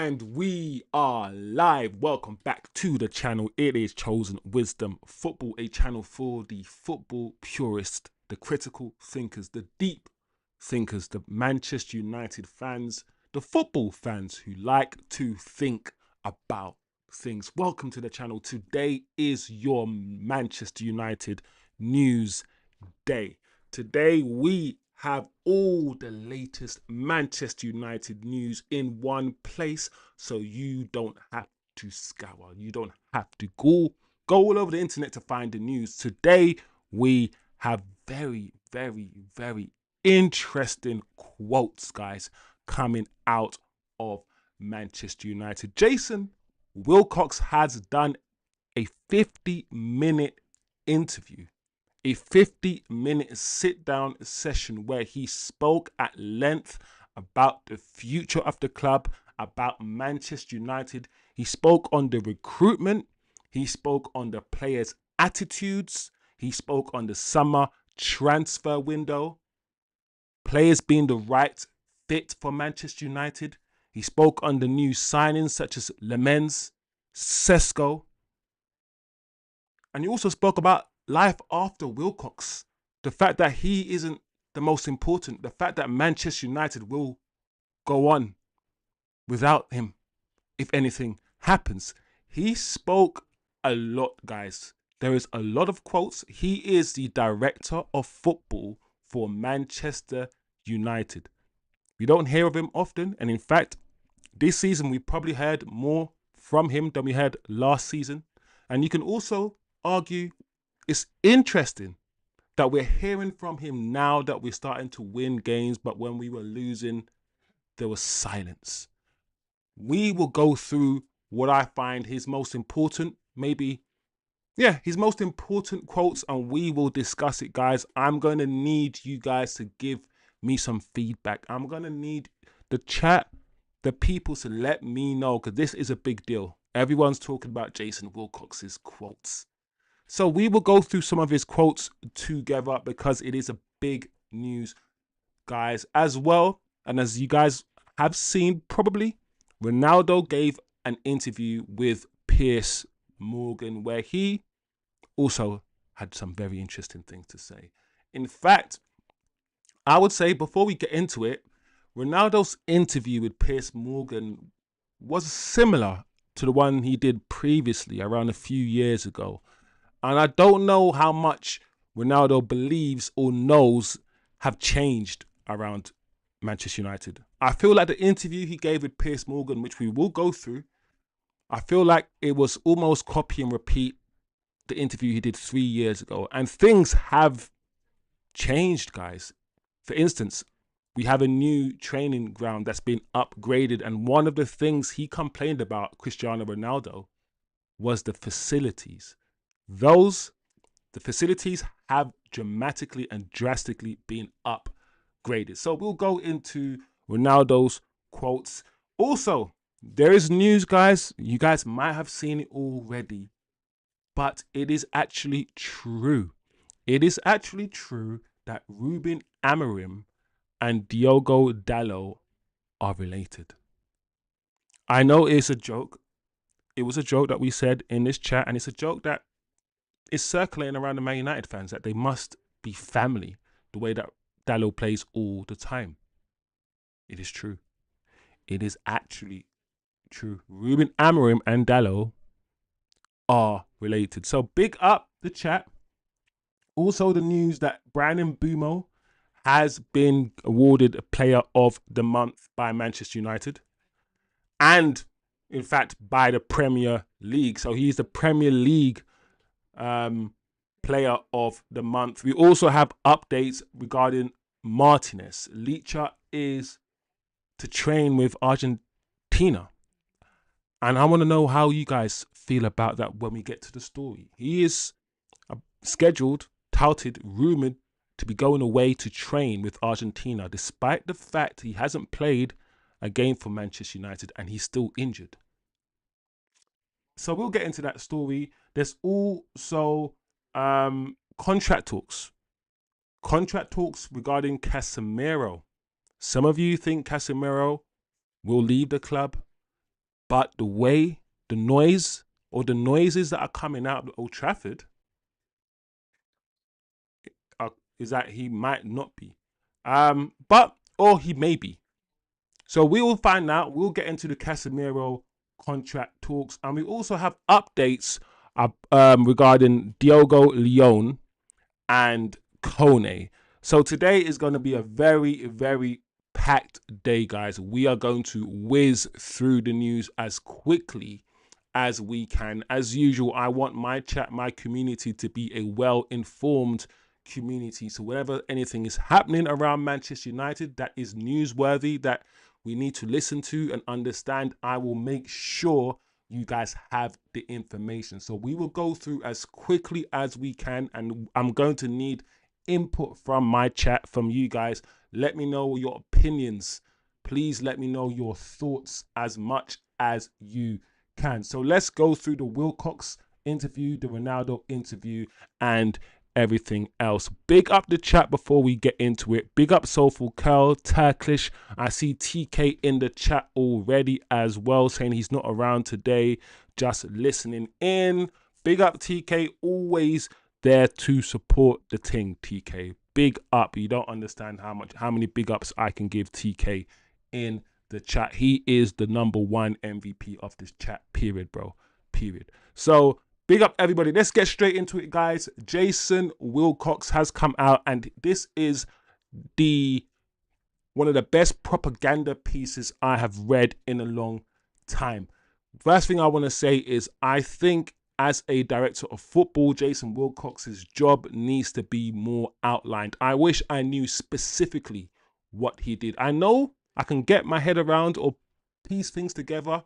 And we are live. Welcome back to the channel. It is Chosen Wisdom Football, a channel for the football purist, the critical thinkers, the deep thinkers, the Manchester United fans, the football fans who like to think about things. Welcome to the channel. Today is your Manchester United news day. Today we have all the latest Manchester United news in one place, so you don't have to scour. You don't have to go all over the internet to find the news. Today we have very interesting quotes, guys, coming out of Manchester United. Jason WILCOX has done a 50-minute interview, a 50-minute sit-down session where he spoke at length about the future of the club, about Manchester United. He spoke on the recruitment. He spoke on the players' attitudes. He spoke on the summer transfer window, players being the right fit for Manchester United. He spoke on the new signings such as Lemens, Sesko. And he also spoke about life after WILCOX, the fact that he isn't the most important, the fact that Manchester United will go on without him if anything happens. He spoke a lot, guys. There is a lot of quotes. He is the director of football for Manchester United. We don't hear of him often, and in fact, this season we probably heard more from him than we heard last season. And you can also argue it's interesting that we're hearing from him now that we're starting to win games, but when we were losing, there was silence. We will go through what I find his most important, his most important quotes, and we will discuss it, guys. I'm going to need you guys to give me some feedback. I'm going to need the chat, the people to let me know, because this is a big deal. Everyone's talking about Jason WILCOX's quotes. So we will go through some of his quotes together because it is a big news, guys, as well. And as you guys have seen, probably, Ronaldo gave an interview with Piers Morgan where he also had some very interesting things to say. In fact, I would say before we get into it, Ronaldo's interview with Piers Morgan was similar to the one he did previously around a few years ago. And I don't know how much Ronaldo believes or knows have changed around Manchester United. I feel like the interview he gave with Piers Morgan, which we will go through, I feel like it was almost copy and repeat the interview he did 3 years ago. And things have changed, guys. For instance, we have a new training ground that's been upgraded. And one of the things he complained about, Cristiano Ronaldo, was the facilities. The facilities have dramatically and drastically been upgraded. So we'll go into Ronaldo's quotes. Also, there is news, guys. You guys might have seen it already, but it is actually true. It is actually true that Ruben Amorim and Diogo Dalot are related. I know it's a joke. It was a joke that we said in this chat, and it's a joke that is circulating around the Man United fans, that they must be family the way that Dalot plays all the time. It is true. It is actually true. Ruben Amorim and Dalot are related. So big up the chat. Also the news that Mbeumo has been awarded a Player of the Month by Manchester United. And in fact, by the Premier League. So he's the Premier League Player of the Month. We also have updates regarding Martinez. Licha is to train with Argentina. And I want to know how you guys feel about that when we get to the story. He is scheduled, touted, rumored to be going away to train with Argentina, despite the fact he hasn't played a game for Manchester United and he's still injured. So we'll get into that story. There's also contract talks. Contract talks regarding Casemiro. Some of you think Casemiro will leave the club. But the way, the noise, or the noises that are coming out of Old Trafford is that he might not be. Or he may be. So we will find out. We'll get into the Casemiro contract talks, and we also have updates regarding Diogo Leon and Kone. So today is going to be a very, very packed day, guys. We are going to whiz through the news as quickly as we can. As usual, I want my chat, my community to be a well-informed community. So whenever anything is happening around Manchester United that is newsworthy, that we need to listen to and understand, I will make sure you guys have the information. So we will go through as quickly as we can, and I'm going to need input from my chat, from you guys. Let me know your opinions. Please let me know your thoughts as much as you can. So let's go through the WILCOX interview, the Ronaldo interview, and everything else. Big up the chat before we get into it. Big up Soulful Curl, Turkish. I see TK in the chat already as well, saying he's not around today, just listening in. Big up TK, always there to support the thing. TK, big up. You don't understand how many big ups I can give TK in the chat. He is the #1 MVP of this chat, period, bro, period. So big up everybody. Let's get straight into it, guys. Jason WILCOX has come out, and this is one of the best propaganda pieces I have read in a long time. First thing I want to say is I think as a director of football, Jason WILCOX's job needs to be more outlined. I wish I knew specifically what he did. I know I can get my head around or piece things together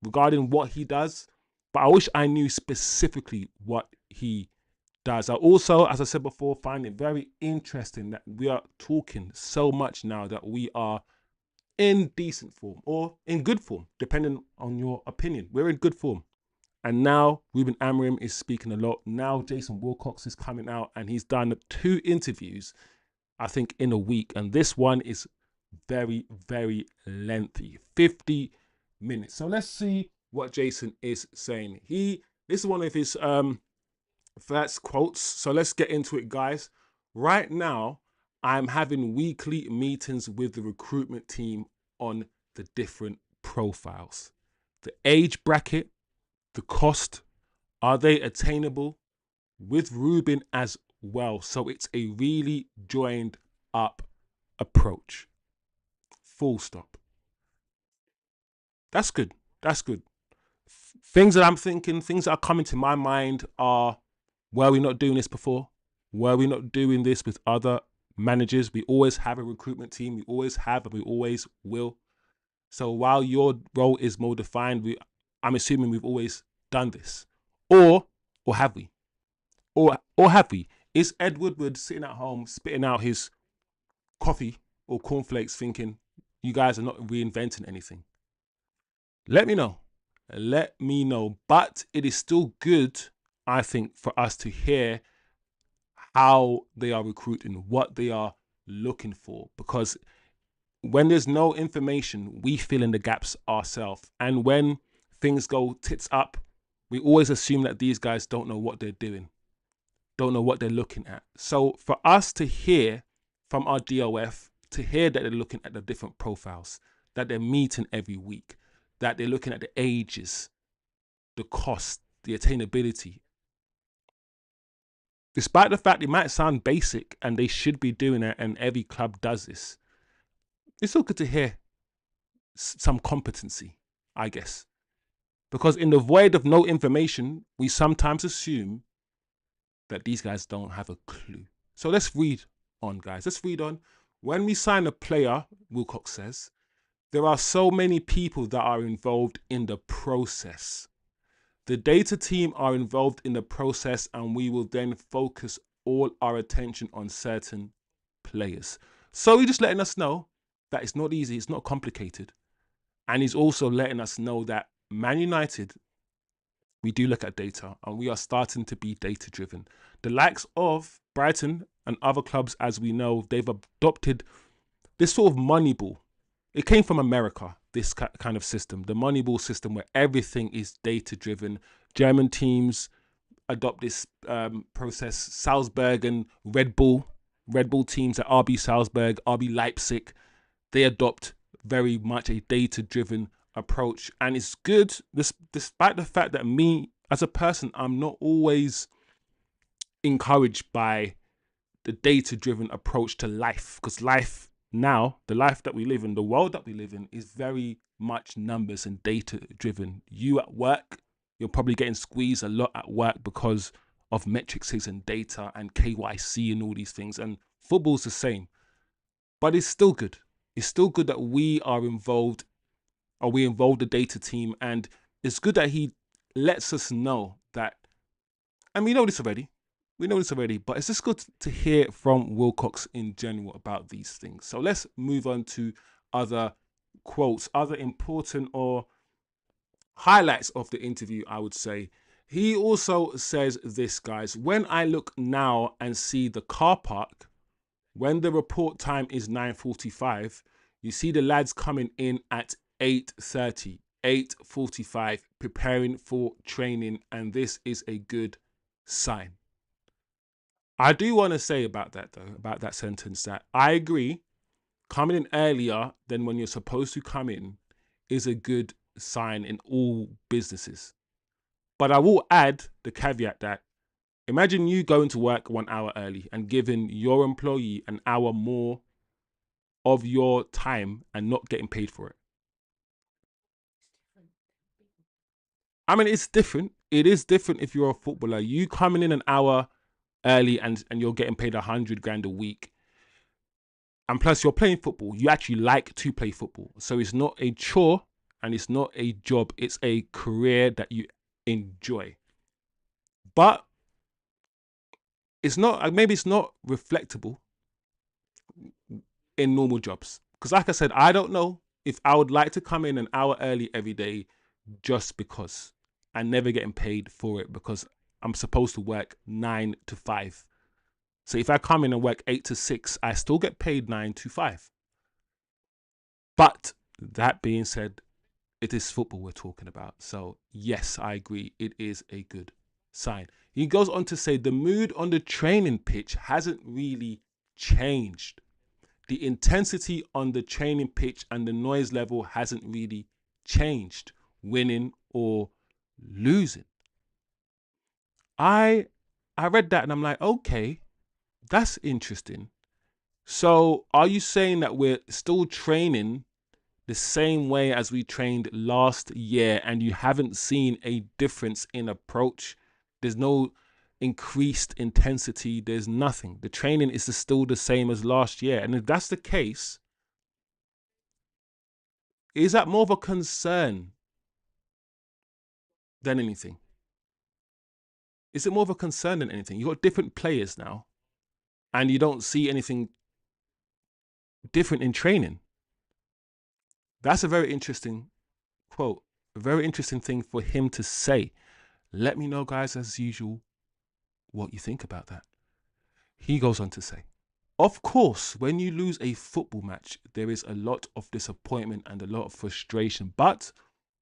regarding what he does, but I wish I knew specifically what he does. I also, as I said before, find it very interesting that we are talking so much now that we are in decent form or in good form, depending on your opinion. We're in good form. And now Ruben Amorim is speaking a lot. Now Jason WILCOX is coming out, and he's done 2 interviews, I think, in a week. And this one is very, very lengthy, 50 minutes. So let's see what Jason is saying. This is one of his first quotes. So let's get into it, guys. Right now, I'm having weekly meetings with the recruitment team on the different profiles. The age bracket, the cost, are they attainable, with Ruben as well. So it's a really joined up approach. Full stop. That's good. That's good. Things that I'm thinking, things that are coming to my mind are, were we not doing this before? Were we not doing this with other managers? We always have a recruitment team. We always have, and we always will. So while your role is more defined, I'm assuming we've always done this. Or have we? Or have we? Is Ed Woodward sitting at home spitting out his coffee or cornflakes thinking, you guys are not reinventing anything? Let me know. Let me know. But it is still good, I think, for us to hear how they are recruiting, what they are looking for. Because when there's no information, we fill in the gaps ourselves. And when things go tits up, we always assume that these guys don't know what they're doing, don't know what they're looking at. So for us to hear from our DOF, to hear that they're looking at the different profiles, that they're meeting every week, that they're looking at the ages, the cost, the attainability. Despite the fact it might sound basic and they should be doing it, and every club does this, it's still good to hear some competency, I guess. Because in the void of no information, we sometimes assume that these guys don't have a clue. So let's read on, guys. Let's read on. When we sign a player, WILCOX says, there are so many people that are involved in the process. The data team are involved in the process, and we will then focus all our attention on certain players. So he's just letting us know that it's not easy, it's not complicated. And he's also letting us know that Man United, we do look at data, and we are starting to be data driven. The likes of Brighton and other clubs, as we know, they've adopted this sort of money ball. It came from America. this kind of system, the Moneyball system, where everything is data driven. German teams adopt this process. Salzburg and Red Bull teams at RB Salzburg, RB Leipzig, they adopt very much a data driven approach, and it's good. Despite the fact that me as a person, I'm not always encouraged by the data driven approach to life, because life now, the life that we live in, the world that we live in, is very much numbers and data driven. You at work, you're probably getting squeezed a lot at work because of metrics and data and KYC and all these things, and football's the same. But it's still good. It's still good that we are involved, or we involve the data team, and it's good that he lets us know that, and we know this already, but it's just good to hear from WILCOX in general about these things. So let's move on to other quotes, other important or highlights of the interview, I would say. He also says this, guys: when I look now and see the car park, when the report time is 9:45, you see the lads coming in at 8:30, 8:45, preparing for training, and this is a good sign. I do want to say about that, though, about that sentence, that I agree, coming in earlier than when you're supposed to come in is a good sign in all businesses. But I will add the caveat that, imagine you going to work 1 hour early and giving your employee an hour more of your time and not getting paid for it. I mean, it's different. It is different if you're a footballer. You coming in an hour early and you're getting paid 100 grand a week. And plus you're playing football. You actually like to play football. So it's not a chore and it's not a job. It's a career that you enjoy. But it's not, maybe it's not reflectable in normal jobs. Because like I said, I don't know if I would like to come in an hour early every day just because, and never getting paid for it, because I'm supposed to work 9 to 5. So if I come in and work 8 to 6, I still get paid 9 to 5. But that being said, it is football we're talking about. So yes, I agree. It is a good sign. He goes on to say the mood on the training pitch hasn't really changed. The intensity on the training pitch and the noise level hasn't really changed, winning or losing. I read that and I'm like, okay, that's interesting. So are you saying that we're still training the same way as we trained last year and you haven't seen a difference in approach? There's no increased intensity. There's nothing. The training is still the same as last year. And if that's the case, is that more of a concern than anything? Is it more of a concern than anything? You've got different players now and you don't see anything different in training. That's a very interesting quote, a very interesting thing for him to say. Let me know, guys, as usual, what you think about that. He goes on to say, of course, when you lose a football match, there is a lot of disappointment and a lot of frustration. But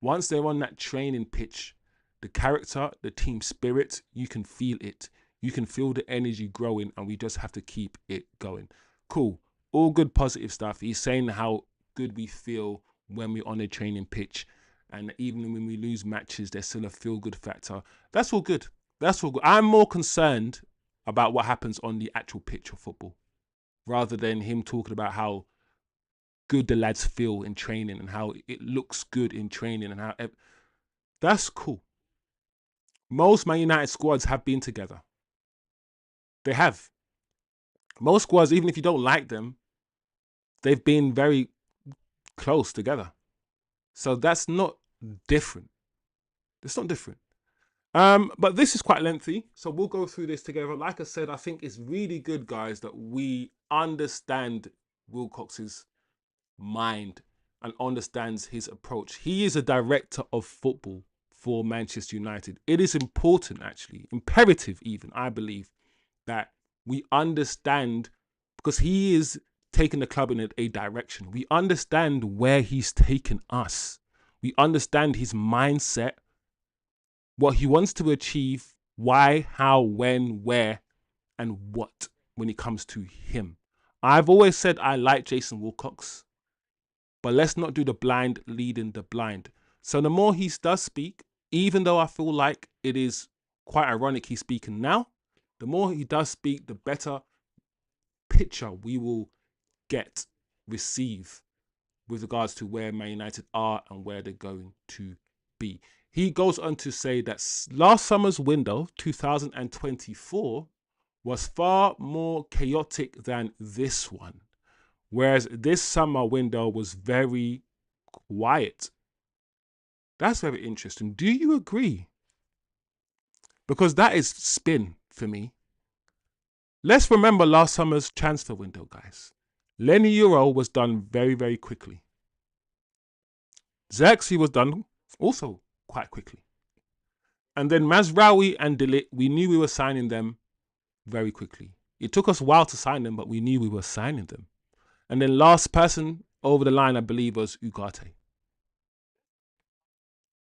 once they're on that training pitch, the character, the team spirit, you can feel it. You can feel the energy growing, and we just have to keep it going. Cool. All good, positive stuff. He's saying how good we feel when we're on a training pitch. And even when we lose matches, there's still a feel-good factor. That's all good. That's all good. I'm more concerned about what happens on the actual pitch of football, rather than him talking about how good the lads feel in training and how it looks good in training and how... That's cool. Most Man United squads have been together. They have. Most squads, even if you don't like them, they've been very close together. So that's not different. It's not different. But this is quite lengthy, so we'll go through this together. Like I said, I think it's really good, guys, that we understand WILCOX's mind and understands his approach. He is a director of football for Manchester United. It is important, actually, imperative even, I believe, that we understand, because he is taken the club in a direction. We understand where he's taken us. We understand his mindset, what he wants to achieve, why, how, when, where, and what when it comes to him. I've always said I like Jason Wilcox, but let's not do the blind leading the blind. So the more he does speak, even though I feel like it is quite ironic he's speaking now, the more he does speak, the better picture we will receive with regards to where Man United are and where they're going to be. He goes on to say that last summer's window, 2024, was far more chaotic than this one, whereas this summer window was very quiet. That's very interesting. Do you agree? Because that is spin for me. Let's remember last summer's transfer window, guys. Lenny Euro was done very, very quickly. Xerxes was done also quite quickly. And then Mazraoui and Delit, we knew we were signing them very quickly. It took us a while to sign them, but we knew we were signing them. And then last person over the line, I believe, was Ugarte.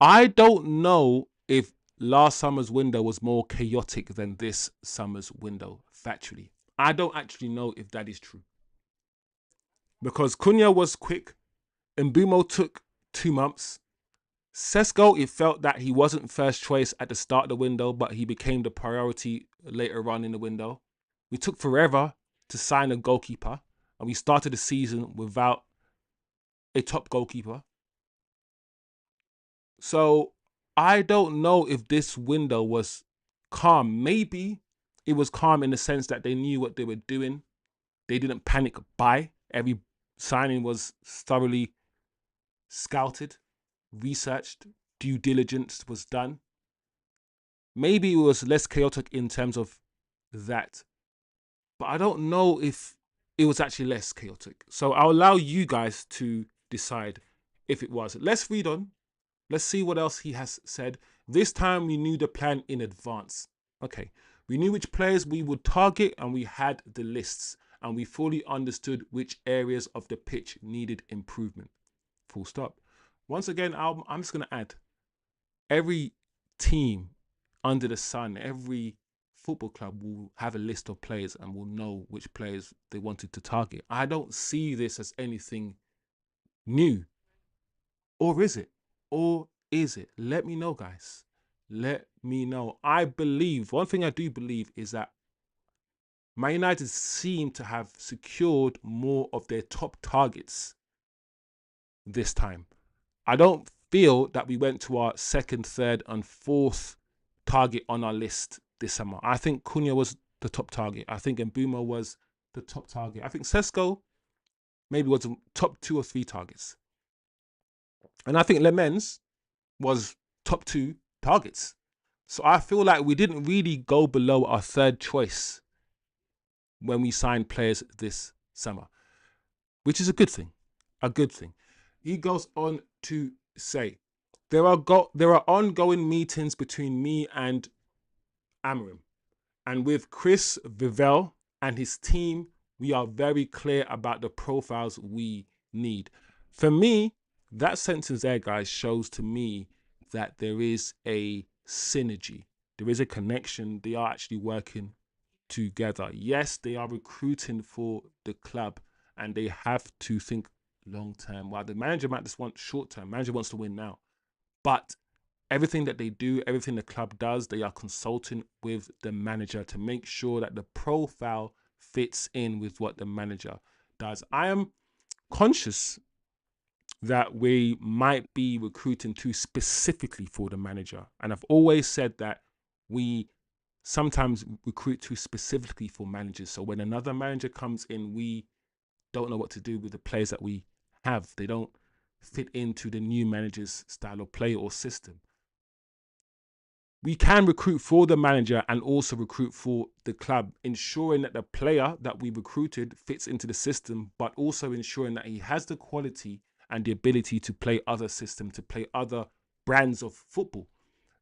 I don't know if last summer's window was more chaotic than this summer's window, factually. I don't actually know if that is true. Because Cunha was quick. Mbeumo took 2 months. Sesko, it felt that he wasn't first choice at the start of the window, but he became the priority later on in the window. We took forever to sign a goalkeeper, and we started the season without a top goalkeeper. So I don't know if this window was calm. Maybe it was calm in the sense that they knew what they were doing. They didn't panic buy. Every signing was thoroughly scouted, researched, due diligence was done. Maybe it was less chaotic in terms of that. But I don't know if it was actually less chaotic. So I'll allow you guys to decide if it was. Let's read on. Let's see what else he has said. This time we knew the plan in advance. Okay. We knew which players we would target and we had the lists. And we fully understood which areas of the pitch needed improvement. Full stop. Once again, I'm just going to add. Every team under the sun, every football club will have a list of players and will know which players they wanted to target. I don't see this as anything new. Or is it? Or is it? Let me know, guys. Let me know. I believe, one thing I do believe is that Man United seem to have secured more of their top targets this time. I don't feel that we went to our second, third, and fourth target on our list this summer. I think Cunha was the top target. I think Mbeumo was the top target. I think Sesko maybe was the top 2 or 3 targets. And I think Lemens was top 2 targets. So I feel like we didn't really go below our third choice when we signed players this summer, which is a good thing. A good thing. He goes on to say, there are ongoing meetings between me and Amarim. And with Chris Vivell and his team, we are very clear about the profiles we need. For me, that sentence there, guys, shows to me that there is a synergy. There is a connection. They are actually working together. Yes, they are recruiting for the club and they have to think long term. While the manager might just want short term, manager wants to win now. But everything that they do, everything the club does, they are consulting with the manager to make sure that the profile fits in with what the manager does. I am conscious that we might be recruiting too specifically for the manager. And I've always said that we sometimes recruit too specifically for managers. So when another manager comes in, we don't know what to do with the players that we have. They don't fit into the new manager's style of play or system. We can recruit for the manager and also recruit for the club, ensuring that the player that we recruited fits into the system, but also ensuring that he has the quality and the ability to play other systems, to play other brands of football.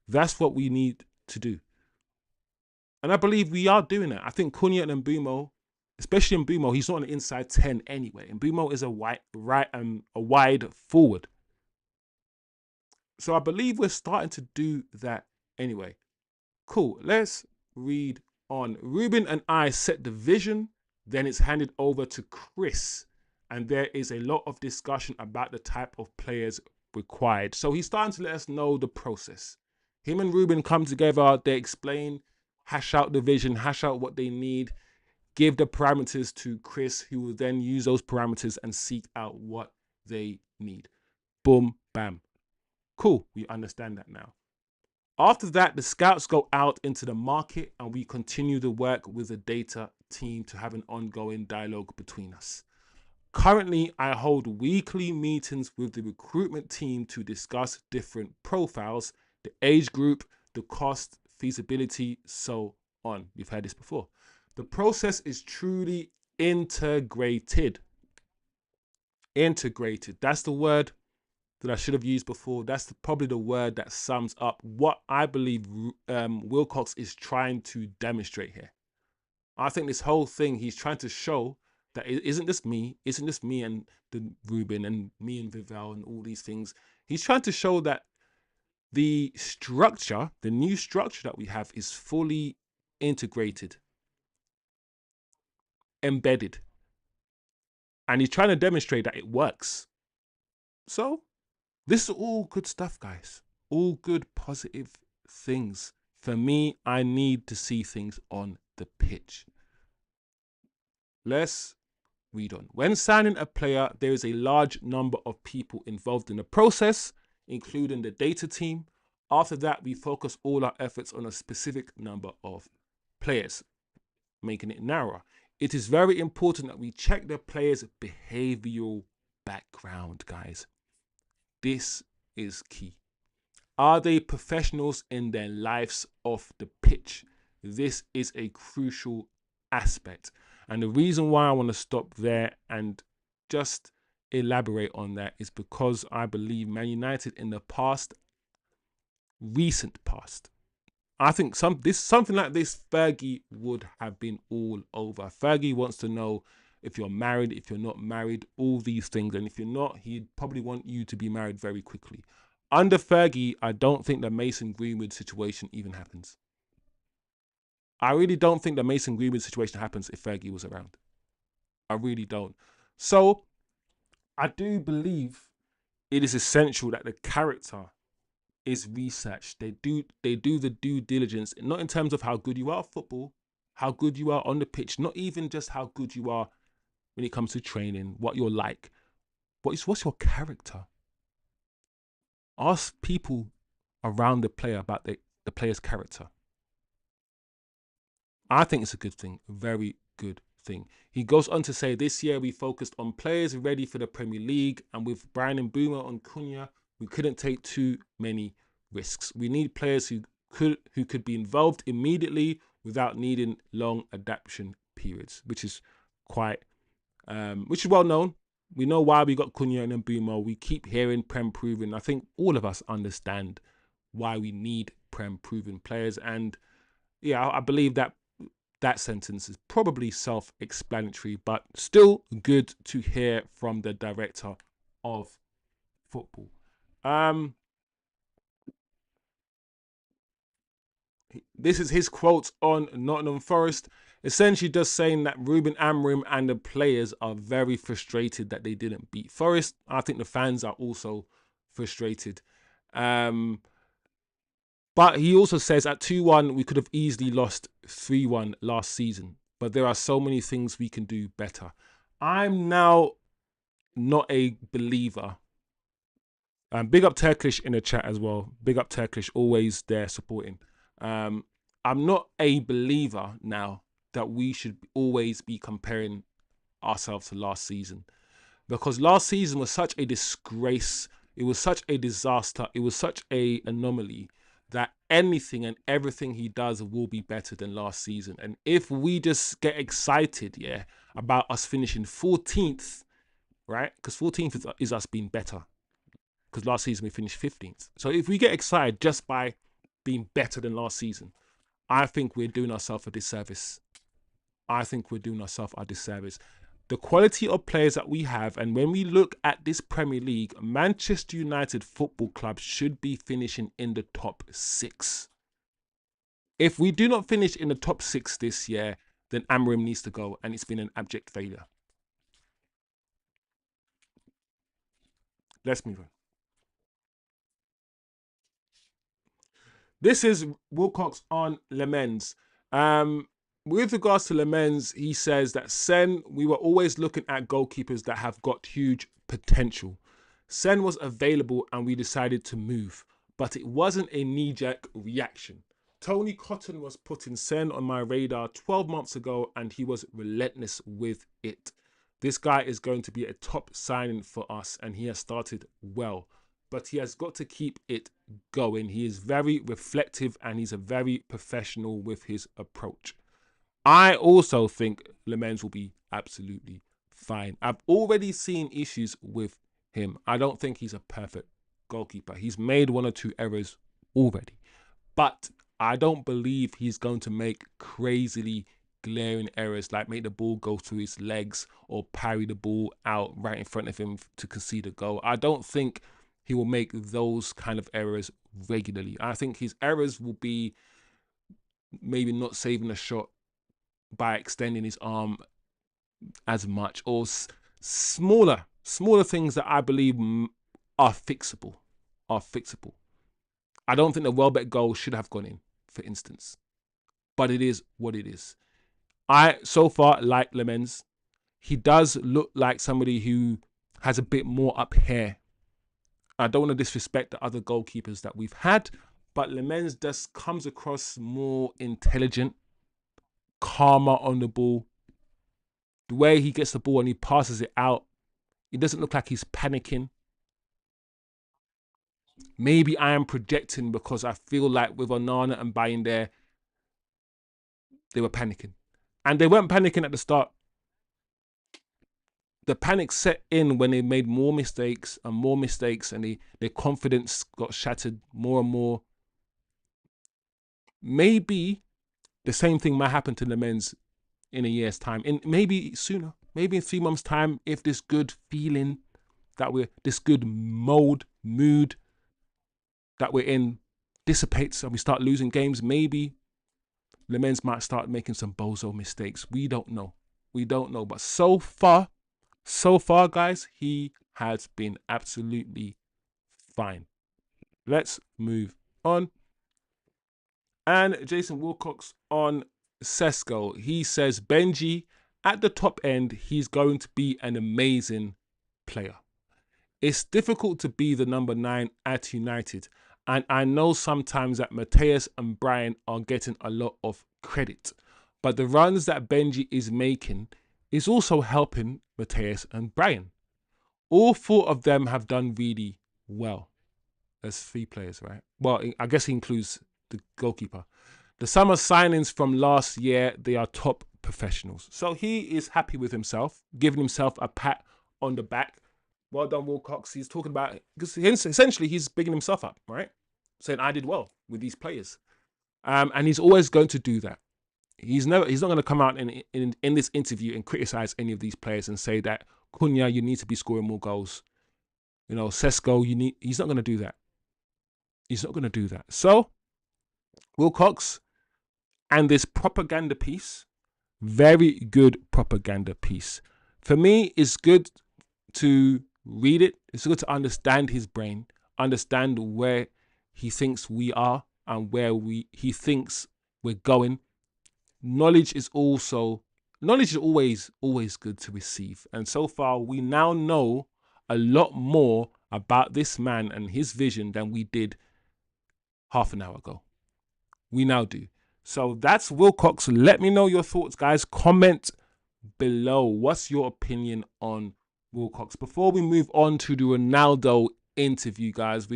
That's what we need to do. And I believe we are doing it. I think Cunha and Mbeumo especially in Mbeumo. He's not an inside 10 anyway. And Mbeumo is a wide forward. So I believe we're starting to do that anyway. Cool. Let's read on. Ruben and I set the vision. Then it's handed over to Chris. And there is a lot of discussion about the type of players required. So he's starting to let us know the process. Him and Ruben come together. They explain, hash out the vision, hash out what they need, give the parameters to Chris, who will then use those parameters and seek out what they need. Boom, bam. Cool, we understand that now. After that, the scouts go out into the market and we continue to work with the data team to have an ongoing dialogue between us. Currently, I hold weekly meetings with the recruitment team to discuss different profiles, the age group, the cost, feasibility, so on. We've had this before. The process is truly integrated. Integrated. That's the word that I should have used before. That's probably the word that sums up what I believe WILCOX is trying to demonstrate here. I think this whole thing, he's trying to show that it isn't just me and the Ruben and me and Vival and all these things. He's trying to show that the structure, the new structure that we have, is fully integrated, embedded. And he's trying to demonstrate that it works. So this is all good stuff, guys. All good, positive things. For me, I need to see things on the pitch. Let's read on. When signing a player, there is a large number of people involved in the process, including the data team. After that, we focus all our efforts on a specific number of players, making it narrower. It is very important that we check the player's behavioral background, guys. This is key. Are they professionals in their lives off the pitch? This is a crucial aspect. And the reason why I want to stop there and just elaborate on that is because I believe Man United in the past, recent past, I think something like this, Fergie would have been all over. Fergie wants to know if you're married, if you're not married, all these things. And if you're not, he'd probably want you to be married very quickly. Under Fergie, I don't think the Mason Greenwood situation even happens. I really don't think the Mason Greenwood situation happens if Fergie was around. I really don't. So I do believe it is essential that the character is researched. They do the due diligence, not in terms of how good you are at football, how good you are on the pitch, not even just how good you are when it comes to training, what you're like. What's your character? Ask people around the player about the player's character. I think it's a good thing, a very good thing. He goes on to say, this year we focused on players ready for the Premier League, and with Brian Mbeumo and Cunha, we couldn't take too many risks. We need players who could be involved immediately without needing long adaptation periods, which is well known. We know why we got Cunha and Mbeumo. We keep hearing Prem proven. I think all of us understand why we need Prem proven players, and yeah, I believe that sentence is probably self-explanatory, but still good to hear from the director of football. This is his quote on Nottingham Forest, essentially just saying that Ruben Amorim and the players are very frustrated that they didn't beat Forest. I think the fans are also frustrated. But he also says at 2-1, we could have easily lost 3-1 last season. But there are so many things we can do better. I'm now not a believer. Big up Turkish in the chat as well. Big up Turkish, always there supporting. I'm not a believer now that we should always be comparing ourselves to last season. Because last season was such a disgrace. It was such a disaster. It was such an anomaly that anything and everything he does will be better than last season. And if we just get excited, about us finishing 14th, right? Because 14th is us being better. Because last season we finished 15th. So if we get excited just by being better than last season, I think we're doing ourselves a disservice. I think we're doing ourselves a disservice. The quality of players that we have, and when we look at this Premier League, Manchester United Football Club should be finishing in the top 6. If we do not finish in the top 6 this year, then Amorim needs to go, and it's been an abject failure. Let's move on. This is WILCOX on Lemens. With regards to Lemens, he says that Sen, we were always looking at goalkeepers that have got huge potential. Sen was available and we decided to move, but it wasn't a knee-jerk reaction. Tony Cotton was putting Sen on my radar 12 months ago and he was relentless with it. This guy is going to be a top signing for us and he has started well, but he has got to keep it going. He is very reflective and he's a very professional with his approach. I also think Lemens will be absolutely fine. I've already seen issues with him. I don't think he's a perfect goalkeeper. He's made 1 or 2 errors already, but I don't believe he's going to make crazily glaring errors like make the ball go through his legs or parry the ball out right in front of him to concede a goal. I don't think he will make those kind of errors regularly. I think his errors will be maybe not saving a shot by extending his arm as much, or smaller things that I believe are fixable. I don't think the Welbeck goal should have gone in, for instance, but it is what it is. I so far like Lemens. He does look like somebody who has a bit more up here. I don't want to disrespect the other goalkeepers that we've had, but Lemens just comes across more intelligent, calmer on the ball. The way he gets the ball and he passes it out, it doesn't look like he's panicking. Maybe I am projecting because I feel like with Onana and Bayern there, they were panicking. And they weren't panicking at the start. The panic set in when they made more mistakes and their confidence got shattered more and more. Maybe the same thing might happen to Lemens in a year's time, in maybe sooner, maybe in 3 months' time, if this good feeling that this good mood that we're in dissipates and we start losing games, maybe Lemens might start making some bozo mistakes. We don't know. But so far, guys, he has been absolutely fine. Let's move on. And Jason WILCOX on Sesko, he says Benji at the top end, he's going to be an amazing player. It's difficult to be the number 9 at United, and I know sometimes that Mateus and Brian are getting a lot of credit, but the runs that Benji is making is also helping Mateus and Brian. All 4 of them have done really well. There's 3 players, right? Well, I guess he includes the goalkeeper. The summer signings from last year, they are top professionals. So he is happy with himself, giving himself a pat on the back. Well done, WILCOX. He's talking about, because essentially he's bigging himself up, right? Saying I did well with these players. And he's always going to do that. He's not going to come out in this interview and criticize any of these players and say that Cunha, you need to be scoring more goals. You know, Sesko, he's not going to do that. He's not going to do that. So, WILCOX and this propaganda piece, very good propaganda piece. For me, it's good to read it. It's good to understand his brain, understand where he thinks we are and where he thinks we're going. Knowledge is always good to receive. And so far, we now know a lot more about this man and his vision than we did half an hour ago. We now do. So that's WILCOX. Let me know your thoughts, guys. Comment below. What's your opinion on WILCOX? Before we move on to the Ronaldo interview, guys,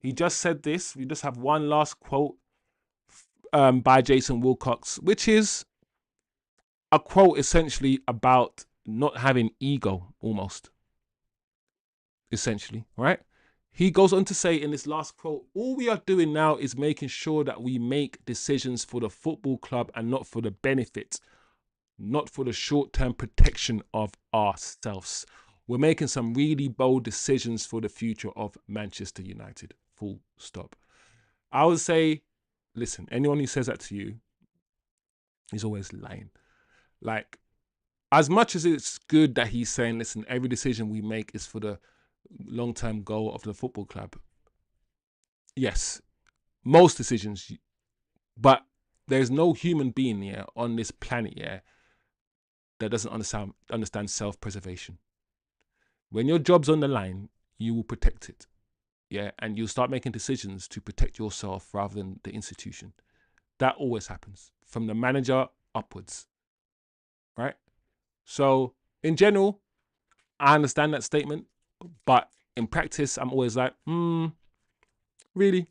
he just said this. We just have one last quote by Jason WILCOX, which is a quote essentially about not having ego, almost. Essentially, right? He goes on to say in this last quote, all we are doing now is making sure that we make decisions for the football club and not for the benefit not for the short-term protection of ourselves. We're making some really bold decisions for the future of Manchester United. Full stop. I would say, listen, anyone who says that to you is always lying. Like, as much as it's good that he's saying, listen, every decision we make is for the long-term goal of the football club. Yes, most decisions, but there's no human being here on this planet here that doesn't understand self-preservation. When your job's on the line, you will protect it. Yeah, and you'll start making decisions to protect yourself rather than the institution. That always happens from the manager upwards, right? So in general, I understand that statement, but in practice, I'm always like, really?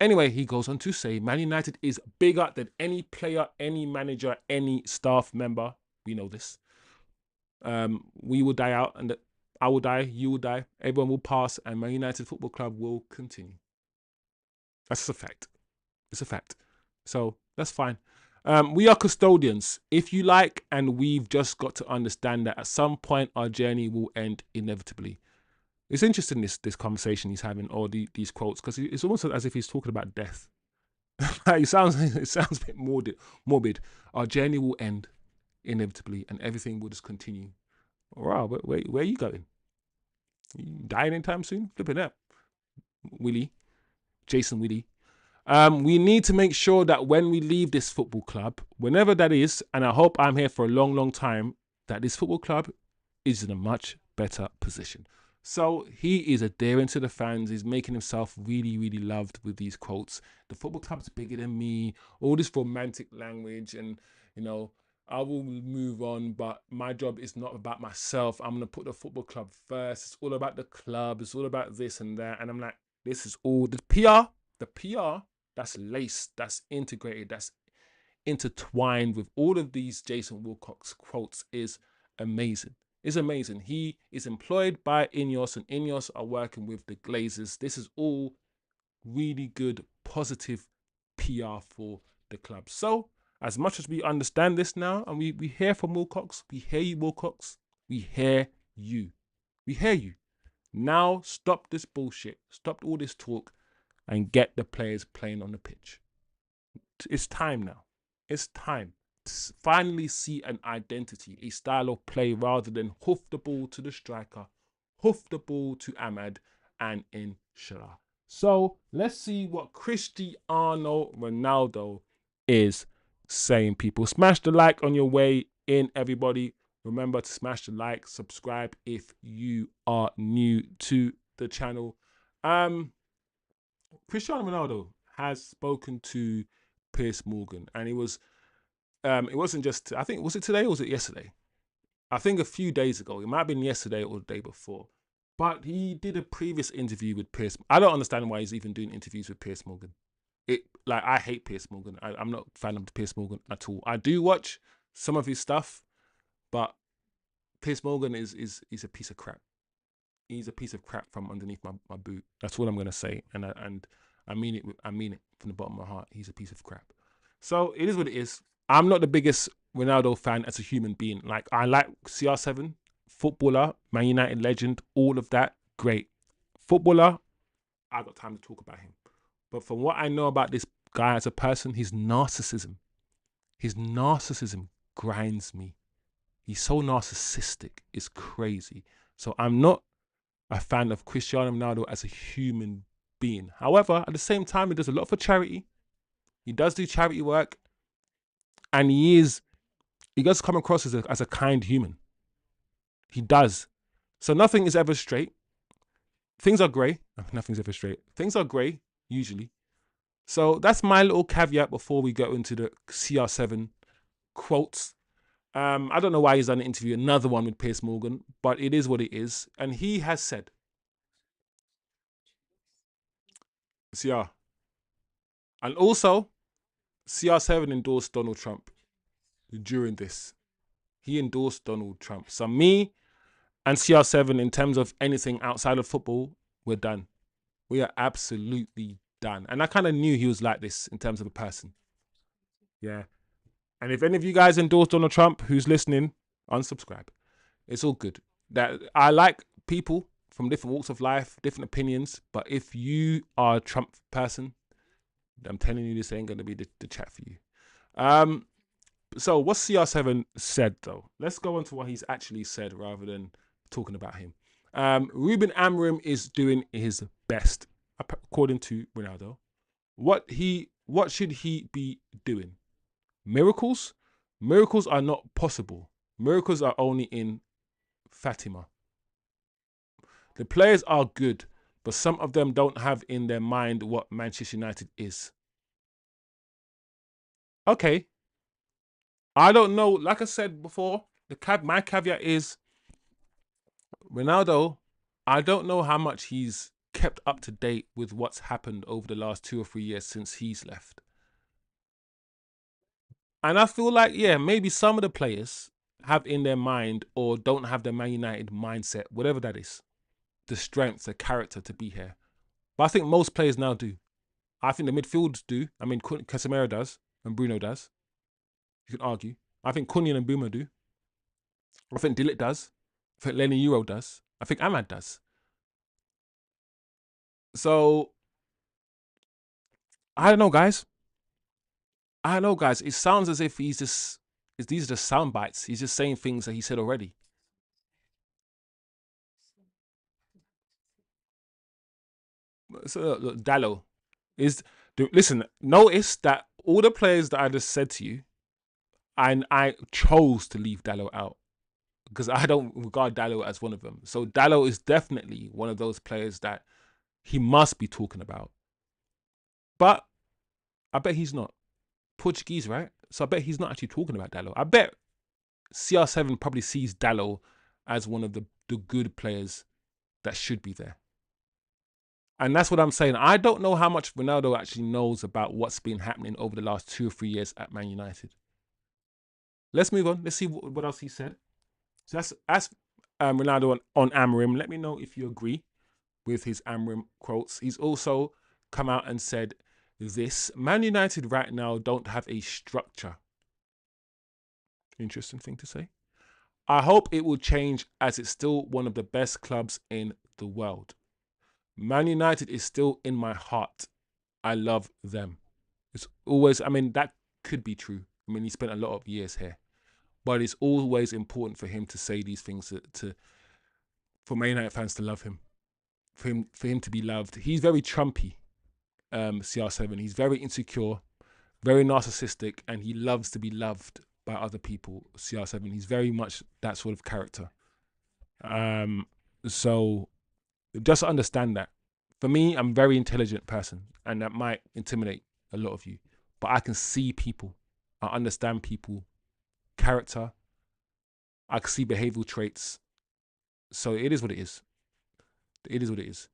Anyway, he goes on to say, Man United is bigger than any player, any manager, any staff member. We know this. We will die out, and I will die, you will die, everyone will pass, and Man United Football Club will continue. That's a fact. It's a fact. So that's fine. We are custodians, if you like, and we've just got to understand that at some point our journey will end inevitably. It's interesting, this conversation he's having, or these quotes, because it's almost as if he's talking about death. it sounds a bit morbid. Our journey will end inevitably, and everything will just continue. Wow, where are you going? You dying anytime soon? Flipping up, Jason Willie. We need to make sure that when we leave this football club, whenever that is, and I hope I'm here for a long, long time, that this football club is in a much better position. So he is adhering to the fans. He's making himself really, really loved with these quotes. The football club's bigger than me. All this romantic language, and I will move on, but my job is not about myself. I'm gonna put the football club first. It's all about the club. It's all about this and that. And I'm like, this is all the PR. The PR that's laced, that's integrated, that's intertwined with all of these Jason Wilcox quotes is amazing. It's amazing. He is employed by Ineos, and Ineos are working with the Glazers. This is all really good, positive PR for the club. So, as much as we understand this now, and we hear from Wilcox, we hear you, Wilcox, we hear you. We hear you. Now, stop this bullshit. Stop all this talk and get the players playing on the pitch. It's time now. It's time to finally see an identity, a style of play, rather than hoof the ball to the striker, hoof the ball to Ahmad, and inshallah. So let's see what Cristiano Ronaldo is saying, people. Smash the like on your way in, everybody. Remember to smash the like, subscribe if you are new to the channel. Cristiano Ronaldo has spoken to Piers Morgan, and it wasn't just, I think, was it today or was it yesterday? I think a few days ago. It might have been yesterday or the day before. But he did a previous interview with Piers. I don't understand why he's even doing interviews with Piers Morgan. I hate Piers Morgan. I'm not a fan of Piers Morgan at all. I do watch some of his stuff, but Piers Morgan is a piece of crap. He's a piece of crap from underneath my boot. That's what I'm gonna say, and I mean it. I mean it from the bottom of my heart. He's a piece of crap. So it is what it is. I'm not the biggest Ronaldo fan as a human being. Like, I like CR7, footballer, Man United legend, all of that, great. Footballer, I got time to talk about him. But from what I know about this guy as a person, his narcissism grinds me. He's so narcissistic, it's crazy. So I'm not a fan of Cristiano Ronaldo as a human being. However, at the same time, he does a lot for charity. He does do charity work, and he does come across as a kind human. He does. So nothing is ever straight. Things are grey. Nothing's ever straight. Things are grey, usually. So that's my little caveat before we go into the CR7 quotes. I don't know why he's done an interview, another one with Piers Morgan, but it is what it is. And he has said, CR. And also, CR7 endorsed Donald Trump during this. He endorsed Donald Trump. So me and CR7, in terms of anything outside of football, we're done. We are absolutely done. And I kind of knew he was like this in terms of a person. Yeah. And if any of you guys endorse Donald Trump, who's listening, unsubscribe. It's all good. That I like people from different walks of life, different opinions. But if you are a Trump person, I'm telling you, this ain't going to be the chat for you. So what CR7 said, though, let's go on to what he's actually said rather than talking about him. Ruben Amorim is doing his best, according to Ronaldo. What should he be doing? Miracles? Miracles are not possible. Miracles are only in Fatima. The players are good, but some of them don't have in their mind what Manchester United is. Okay. I don't know. Like I said before, my caveat is Ronaldo, I don't know how much he's kept up to date with what's happened over the last 2 or 3 years since he's left. And I feel like, yeah, maybe some of the players have in their mind or don't have the Man United mindset, whatever that is, the strength, the character to be here. But I think most players now do. I think the midfields do. I mean, Casemiro does and Bruno does. You can argue. I think Cunha and Mbeumo do. I think Dillit does. I think Lenny Euro does. I think Ahmad does. So, I don't know, guys. It sounds as if these are just sound bites. He's just saying things that he said already. So, look, Dallo is. Listen, notice that all the players that I just said to you, I chose to leave Dallo out because I don't regard Dallo as one of them. So Dallo is definitely one of those players that he must be talking about. But I bet he's not. Portuguese, right? So I bet he's not actually talking about Dallo. I bet CR7 probably sees Dallo as one of the good players that should be there. And that's what I'm saying. I don't know how much Ronaldo actually knows about what's been happening over the last 2 or 3 years at Man United. Let's move on. Let's see what else he said. So that's Ronaldo on Amorim. Let me know if you agree with his Amorim quotes. He's also come out and said this: Man United right now don't have a structure. Interesting thing to say. I hope it will change as it's still one of the best clubs in the world. Man United is still in my heart. I love them. It's always, I mean, that could be true. I mean, he spent a lot of years here. But it's always important for him to say these things for Man United fans to love him. For him to be loved. He's very Trumpy, CR7. He's very insecure, very narcissistic, and he loves to be loved by other people, CR7. He's very much that sort of character. So just understand that. For me, I'm a very intelligent person, and that might intimidate a lot of you. But I can see people. I understand people, character. I can see behavioral traits. So it is what it is. It is what it is.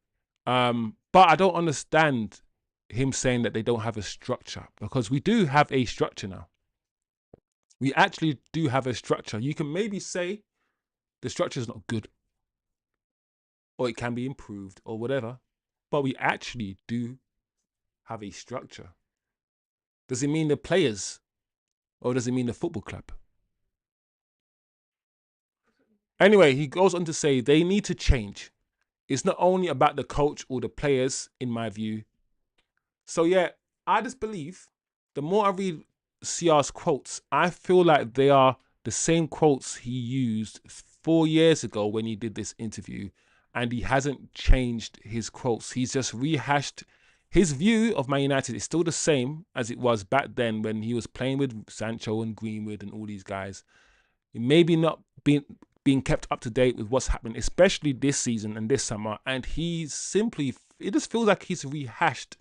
But I don't understand him saying that they don't have a structure, because we do have a structure now. We actually do have a structure. You can maybe say the structure is not good, or it can be improved, or whatever, but we actually do have a structure. Does it mean the players, or does it mean the football club? Anyway, he goes on to say they need to change. It's not only about the coach or the players, in my view. So yeah, I just believe the more I read CR's quotes, I feel like they are the same quotes he used 4 years ago when he did this interview, and he hasn't changed his quotes. He's just rehashed his view of Man United. Is still the same as it was back then when he was playing with Sancho and Greenwood and all these guys. Maybe not being kept up to date with what's happening, especially this season and this summer. And he's simply, it just feels like he's rehashed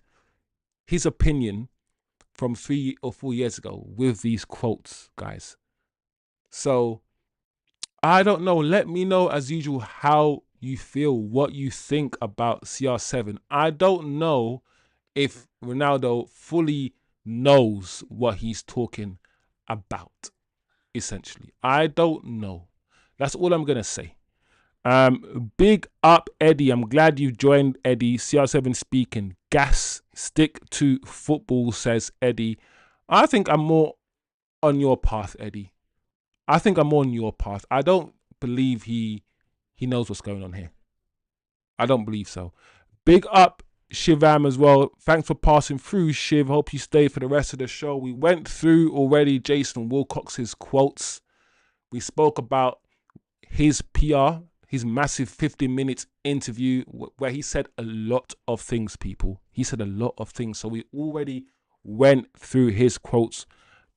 his opinion from 3 or 4 years ago with these quotes, guys. So I don't know. Let me know as usual how you feel, what you think about CR7. I don't know if Ronaldo fully knows what he's talking about, essentially. I don't know. That's all I'm going to say. Big up, Eddie. I'm glad you joined, Eddie. CR7 speaking. Gas, stick to football, says Eddie. I think I'm more on your path, Eddie. I think I'm on your path. I don't believe he knows what's going on here. I don't believe so. Big up Shivam as well. Thanks for passing through, Shiv. Hope you stay for the rest of the show. We went through already Jason Wilcox's quotes. We spoke about his PR, his massive 50 minutes interview where he said a lot of things, people. He said a lot of things. So we already went through his quotes.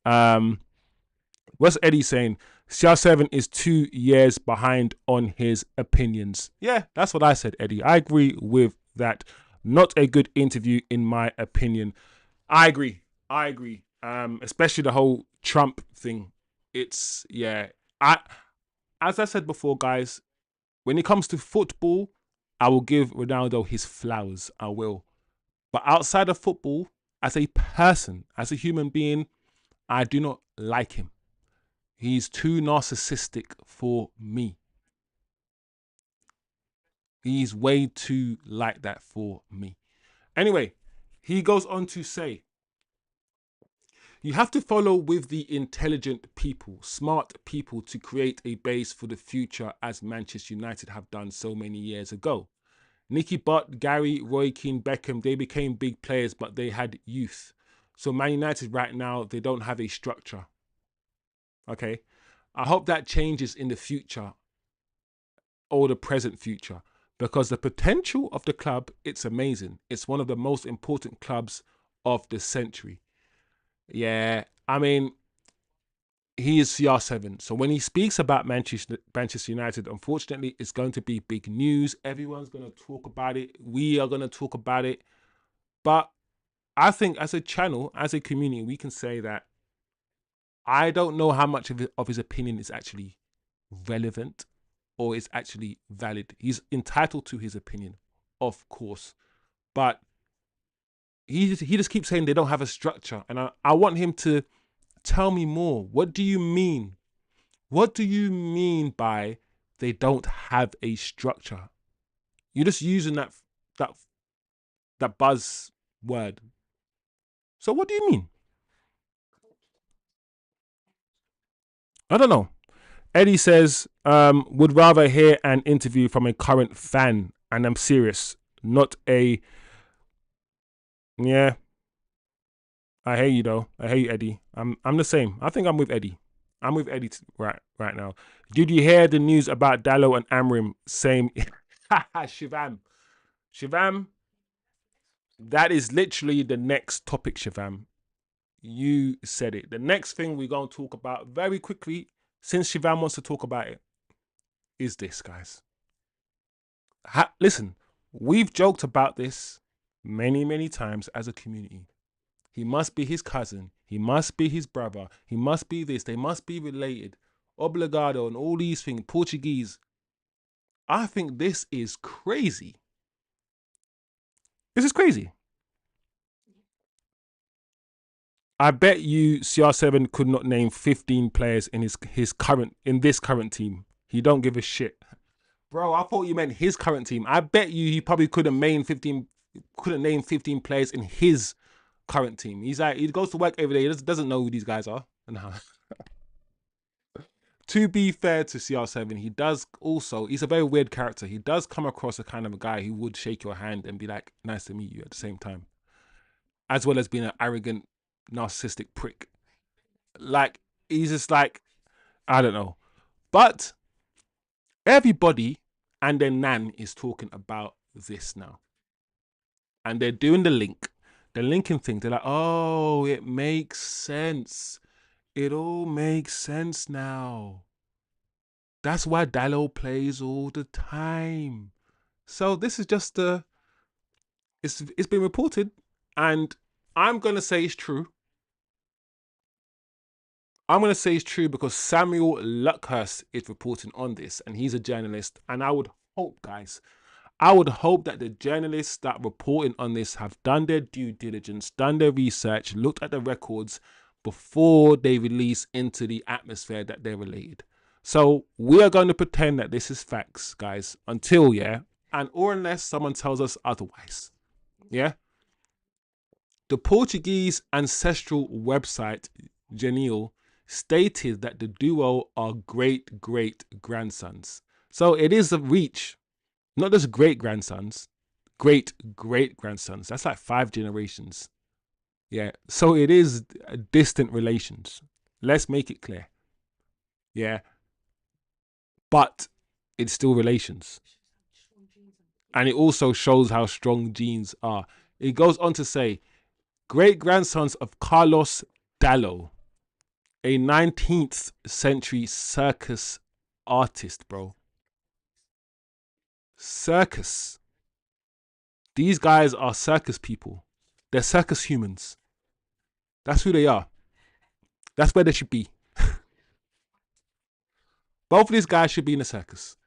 What's Eddie saying? CR7 is 2 years behind on his opinions. Yeah, that's what I said, Eddie. I agree with that. Not a good interview, in my opinion. I agree. Especially the whole Trump thing. It's, yeah. As I said before, guys, when it comes to football, I will give Ronaldo his flowers. I will. But outside of football, as a person, as a human being, I do not like him. He's too narcissistic for me. He's way too like that for me. Anyway, he goes on to say, you have to follow with the intelligent people, smart people to create a base for the future as Manchester United have done so many years ago. Nicky Butt, Gary, Roy Keane, Beckham, they became big players, but they had youth. So Man United right now, they don't have a structure. Okay? I hope that changes in the future or the present future, because the potential of the club, it's amazing. It's one of the most important clubs of the century. Yeah, I mean, he is CR7. So when he speaks about Manchester United, unfortunately, it's going to be big news. Everyone's going to talk about it. We are going to talk about it. But I think as a channel, as a community, we can say that I don't know how much of his opinion is actually relevant or is actually valid. He's entitled to his opinion, of course. But he just keeps saying they don't have a structure. And I want him to tell me more. What do you mean? What do you mean by they don't have a structure? You're just using that buzz word. So what do you mean? I don't know. Eddie says, would rather hear an interview from a current fan, and I'm serious, not a, yeah, I hear you though. I hear you, Eddie. I'm the same. I think I'm with Eddie. I'm with Eddie right now. Did you hear the news about Dallo and Amrim? Same. Shivam. Shivam, that is literally the next topic, Shivam. You said it. The next thing we're going to talk about very quickly, since Shivam wants to talk about it, is this, guys. Listen, we've joked about this many times as a community. He must be his cousin. He must be his brother. He must be this. They must be related. Obligado and all these things. Portuguese. I think this is crazy. This is crazy. I bet you CR7 could not name 15 players in his current team. He don't give a shit. Bro, I thought you meant his current team. I bet you he probably couldn't name 15 players in his current team. He's like, he goes to work every day. He doesn't know who these guys are. No. To be fair to CR7, he does also, he's a very weird character. He does come across a kind of a guy who would shake your hand and be like, nice to meet you at the same time. As well as being an arrogant, narcissistic prick. Like, he's just like, I don't know. But everybody and their nan is talking about this now. And they're doing the linking thing. They're like, oh, it makes sense. It all makes sense now. That's why Dallo plays all the time. So this is just it's been reported, and I'm gonna say it's true. I'm gonna say it's true because Samuel Luckhurst is reporting on this, and he's a journalist. And I would hope, guys, that the journalists that are reporting on this have done their due diligence, done their research, looked at the records before they release into the atmosphere that they're related. So we are going to pretend that this is facts, guys, until, yeah, and or unless someone tells us otherwise. Yeah. The Portuguese ancestral website, Genial, stated that the duo are great-great-grandsons. So it is a reach, not just great-grandsons, great-great-grandsons. That's like 5 generations. Yeah, so it is distant relations. Let's make it clear. Yeah, but it's still relations. And it also shows how strong genes are. It goes on to say, great-grandsons of Carlos Dallo, a 19th century circus artist, bro. Circus. These guys are circus people. They're circus humans. That's who they are. That's where they should be. Both of these guys should be in the circus.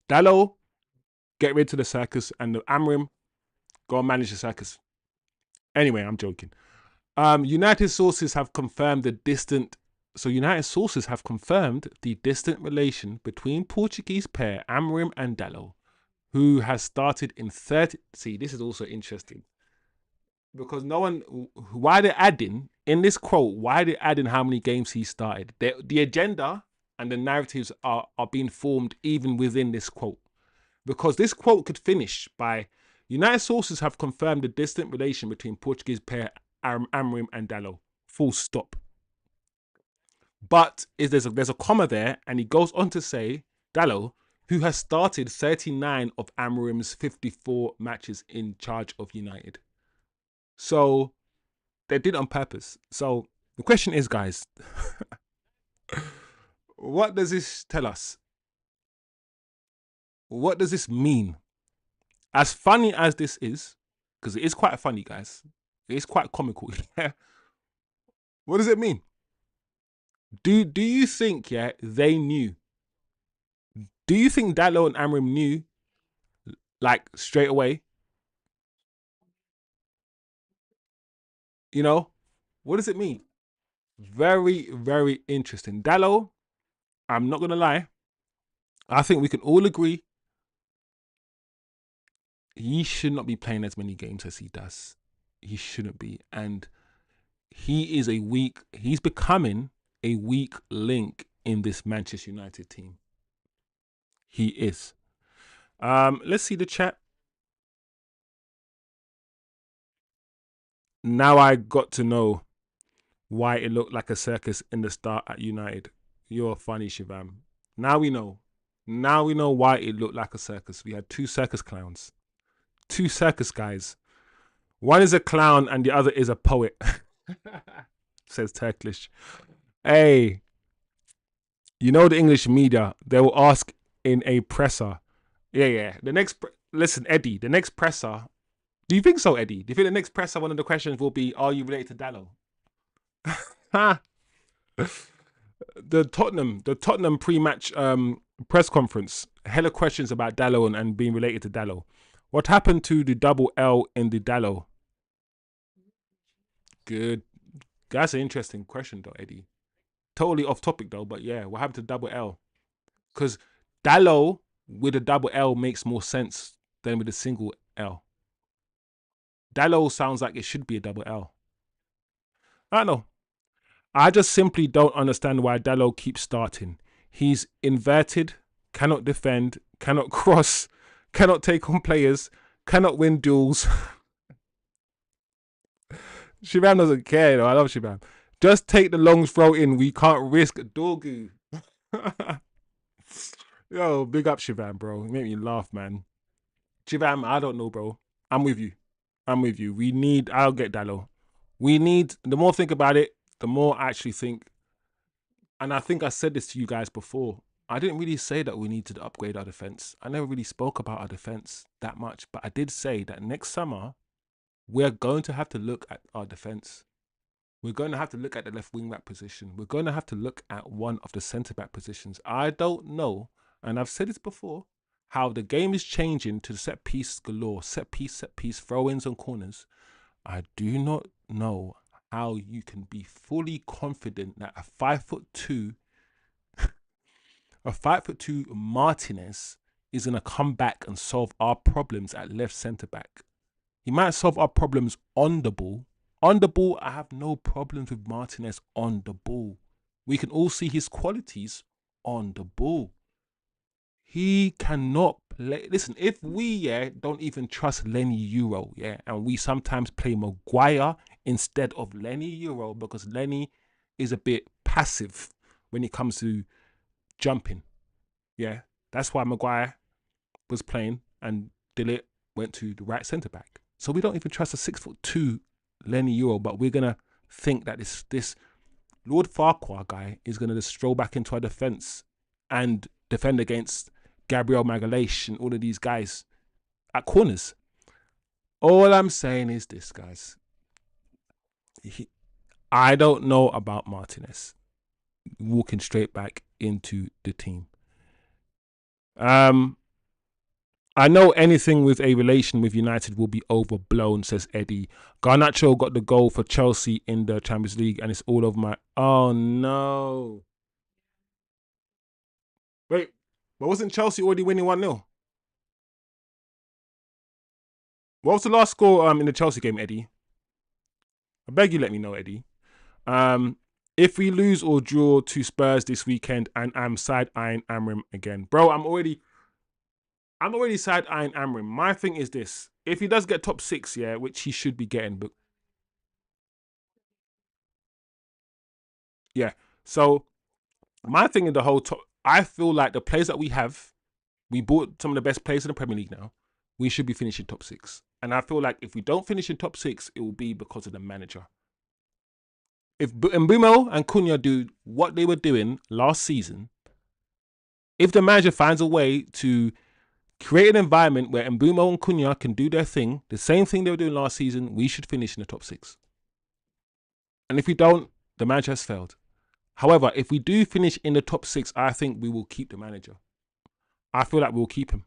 Dallo, get rid of the circus, and the Amrim, go and manage the circus. Anyway, I'm joking. United sources have confirmed the distant relation between Portuguese pair Amrim and Dallo, who has started in 30. See, this is also interesting because no one. Why they're adding in this quote? Why they're adding how many games he started? The agenda and the narratives are being formed even within this quote, because this quote could finish by United sources have confirmed the distant relation between Portuguese pair Amrim and Dallo. Full stop. But there's a comma there, and he goes on to say Dallo, who has started 39 of Amrim's 54 matches in charge of United. So they did it on purpose. So the question is, guys, what does this tell us? What does this mean? As funny as this is, because it is quite funny, guys. It is quite comical. What does it mean? Do you think, they knew? Do you think Dallo and Amrim knew, like, straight away? You know, what does it mean? Very, very interesting. Dallo, I'm not gonna lie. I think we can all agree he should not be playing as many games as he does. He shouldn't be, and he's becoming a weak link in this Manchester United team. He is. Let's see the chat. Now I got to know why it looked like a circus in the start at United. You're funny, Shivam. Now we know. Now we know why it looked like a circus. We had 2 circus clowns. 2 circus guys. One is a clown and the other is a poet. Says Turkish. Hey, you know the English media, they will ask in a presser. Yeah. Listen, Eddie, the next presser. Do you think so, Eddie? Do you think the next presser, one of the questions will be, are you related to Dallo? The Tottenham pre-match press conference, hella questions about Dallo and being related to Dallo. What happened to the double L in the Dallo? Good. That's an interesting question though, Eddie. Totally off topic though, but yeah, what happened to double L? Because Dallo with a double L makes more sense than with a single L. Dallo sounds like it should be a double L. I don't know. I just simply don't understand why Dallo keeps starting. He's inverted, cannot defend, cannot cross, cannot take on players, cannot win duels. Shibam doesn't care though. I love Shibam. Just take the long throw in. We can't risk Dorgu. Yo, big up Shibam, bro. You make me laugh, man. Shibam, I don't know, bro. I'm with you. I'll get Dallo. The more I think about it, the more I actually think, and I think I said this to you guys before, I didn't really say that we need to upgrade our defense. I never really spoke about our defense that much, but I did say that next summer, we're going to have to look at our defense. We're going to have to look at the left wing back position. We're going to have to look at one of the centre back positions. I don't know, and I've said this before, how the game is changing to set piece galore, set piece, throw-ins and corners. I do not know how you can be fully confident that a 5'2" Martinez is going to come back and solve our problems at left centre back. He might solve our problems on the ball. On the ball, I have no problems with Martinez on the ball. We can all see his qualities on the ball. He cannot play. Listen, if we don't even trust Lenny Euro, and we sometimes play Maguire instead of Lenny Euro because Lenny is a bit passive when it comes to jumping. Yeah, that's why Maguire was playing and Dillit went to the right centre back. So we don't even trust a 6'2" Lenny Euro, but we're gonna think that this Lord Farquhar guy is gonna just stroll back into our defence and defend against Gabriel Magalhaes and all of these guys at corners. All I'm saying is this, guys. I don't know about Martinez walking straight back into the team. I know anything with a relation with United will be overblown, says Eddie. Garnacho got the goal for Chelsea in the Champions League and it's all over my... Oh, no. Wait, but wasn't Chelsea already winning 1-0? What was the last score in the Chelsea game, Eddie? I beg you let me know, Eddie. If we lose or draw to Spurs this weekend and I'm side-eyeing Amrim again. Bro, I'm already side-eyeing Amrim. My thing is this. If he does get top 6, which he should be getting, but yeah. So my thing in the whole top, I feel like the players that we have, we bought some of the best players in the Premier League now. We should be finishing top 6. And I feel like if we don't finish in top 6, it will be because of the manager. If Mbeumo and Cunha do what they were doing last season, if the manager finds a way to create an environment where Mbeumo and Cunha can do their thing, the same thing they were doing last season, we should finish in the top 6. And if we don't, the manager has failed. However, if we do finish in the top 6, I think we will keep the manager. I feel like we'll keep him.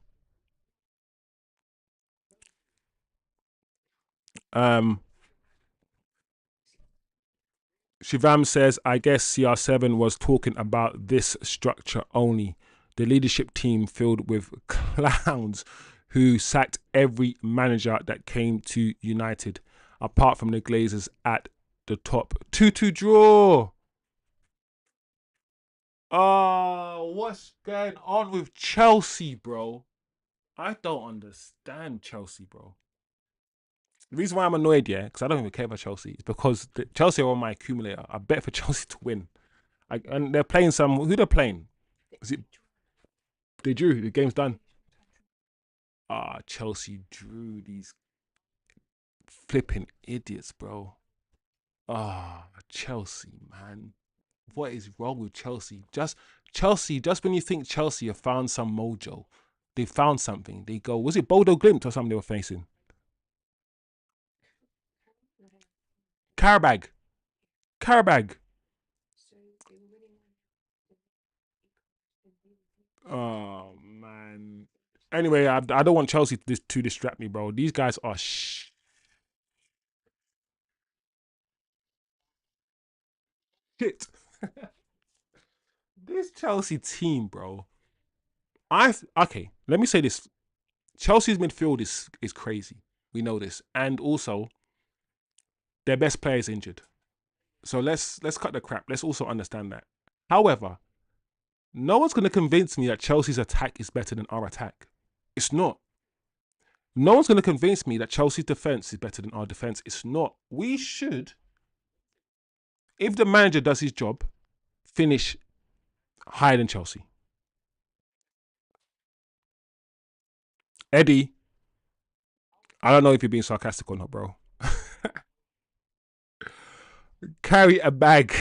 Shivam says, I guess CR7 was talking about this structure only. The leadership team filled with clowns who sacked every manager that came to United, apart from the Glazers at the top. 2-2 draw. Oh, what's going on with Chelsea, bro? I don't understand Chelsea, bro. The reason why I'm annoyed, because I don't even care about Chelsea, is because Chelsea are on my accumulator. I bet for Chelsea to win. And they're playing who they're playing? Is it, they drew, the game's done. Chelsea drew, these flipping idiots, bro. Chelsea, man. What is wrong with Chelsea? Just when you think Chelsea have found some mojo, they found something. They go, was it Bodo Glimt or something they were facing? Karabag. Oh, man. Anyway, I don't want Chelsea to distract me, bro. These guys are shit. This Chelsea team, bro. Okay, let me say this. Chelsea's midfield is crazy. We know this. And also, their best player is injured. So let's cut the crap. Let's also understand that. However, no one's going to convince me that Chelsea's attack is better than our attack. It's not. No one's going to convince me that Chelsea's defense is better than our defense. It's not. We should, if the manager does his job, finish higher than Chelsea. Eddie, I don't know if you're being sarcastic or not, bro. Carry a bag.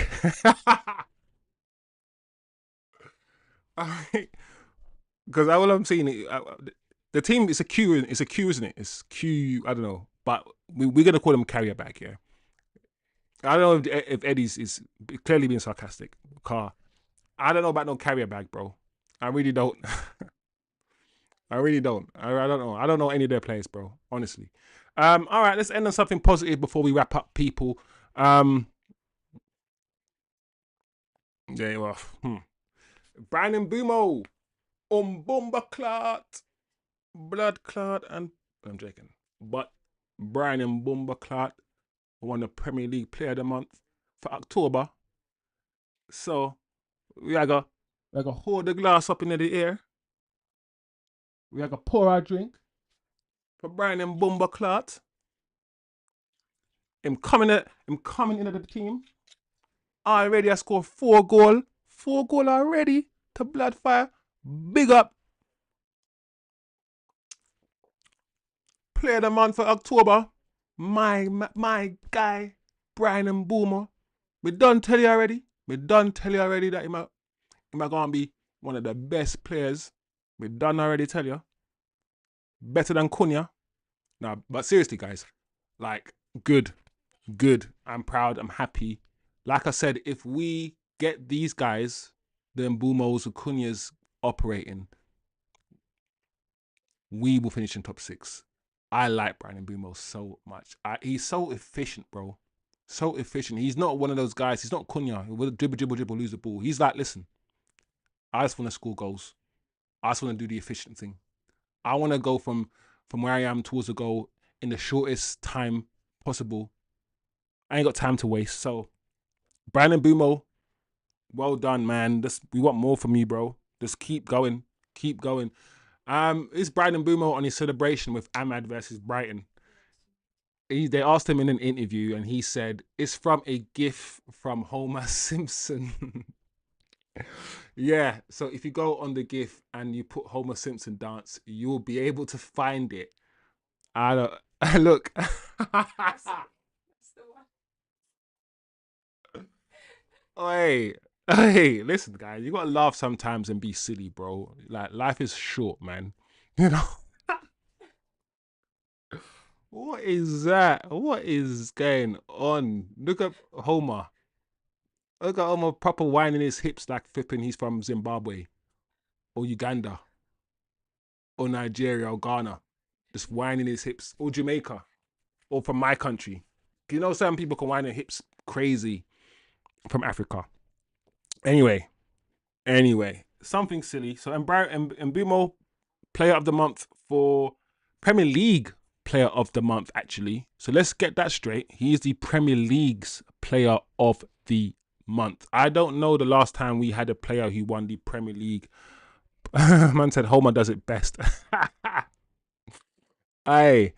Because all I'm saying, the team is a Q. It's a Q, isn't it? It's Q. I don't know, but we're gonna call them carrier bag. Yeah. I don't know if Eddie's is clearly being sarcastic. Car. I don't know about no carrier bag, bro. I really don't. I really don't. I don't know. I don't know any of their players, bro. Honestly. All right. Let's end on something positive before we wrap up, people. Yeah. Well. Brian Mbeumo. Bomba clot. Blood clot. And I'm joking. But Brian Mbeumo clot won the Premier League Player of the Month for October. So we are gonna hold the glass up into the air. We are gonna pour our drink for Brian and Bumba Clot. Him coming into the team. Already I scored 4 goal. 4 goal already to Bloodfire. Big up. Player of the month for October. My guy, Brian and Mbeumo. We done tell you already. We done tell you already that he might gonna be one of the best players. We done already tell you. Better than Cunha. Nah, but seriously, guys, like good, good. I'm proud. I'm happy. Like I said, if we get these guys, the Mbumos, the Cunhas operating, we will finish in top 6. I like Brandon Mbeumo so much. He's so efficient, bro. So efficient. He's not one of those guys. He's not Cunha. He will dribble, dribble, dribble, lose the ball. He's like, listen, I just want to score goals. I just want to do the efficient thing. I want to go from where I am towards the goal in the shortest time possible. I ain't got time to waste. So, Brandon Mbeumo, well done, man. We want more from you, bro. Just keep going. Keep going. It's Brandon Mbeumo on his celebration with Ahmad versus Brighton. They asked him in an interview, and he said it's from a gif from Homer Simpson. Yeah, so if you go on the gif and you put Homer Simpson dance, you'll be able to find it. I don't look. Hey, hey, listen, guys, you gotta laugh sometimes and be silly, bro. Like life is short, man. You know. What is that? What is going on? Look at Homer. Look at Homer proper winding his hips like flipping he's from Zimbabwe or Uganda or Nigeria or Ghana. Just winding his hips. Or Jamaica. Or from my country. You know, some people can wind their hips crazy from Africa. Anyway, something silly. So Mbeumo, player of the month for Premier League player of the month, actually. So let's get that straight. He is the Premier League's player of the month. I don't know the last time we had a player who won the Premier League. Man said Homer does it best. Aye.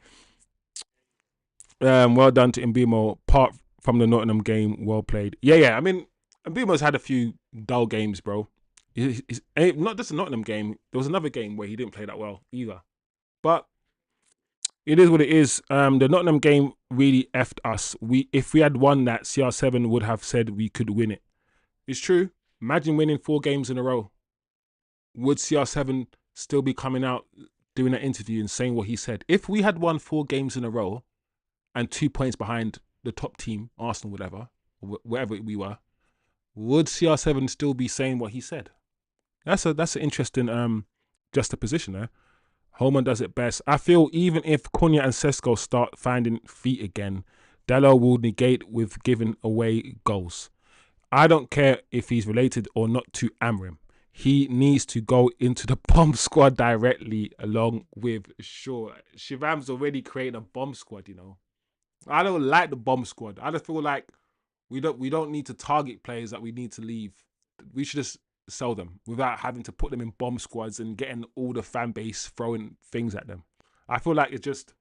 Well done to Mbeumo. Apart from the Nottingham game, well played. Yeah. I mean, Mbeumo's had a few dull games, bro. He's not just a Nottingham game. There was another game where he didn't play that well either. But it is what it is. The Nottingham game really effed us. If we had won that, CR7 would have said we could win it. It's true. Imagine winning 4 games in a row. Would CR7 still be coming out doing an interview and saying what he said? If we had won 4 games in a row and 2 points behind the top team, Arsenal, whatever, wherever we were, would CR7 still be saying what he said? That's an interesting juxtaposition there. Holman does it best. I feel even if Cunha and Sesko start finding feet again, Dallo will negate with giving away goals. I don't care if he's related or not to Amrim. He needs to go into the bomb squad directly along with Shaw. Shivam's already creating a bomb squad, you know. I don't like the bomb squad. I just feel like we don't need to target players that we need to leave. We should just sell them without having to put them in bomb squads and getting all the fan base throwing things at them. I feel like it's just,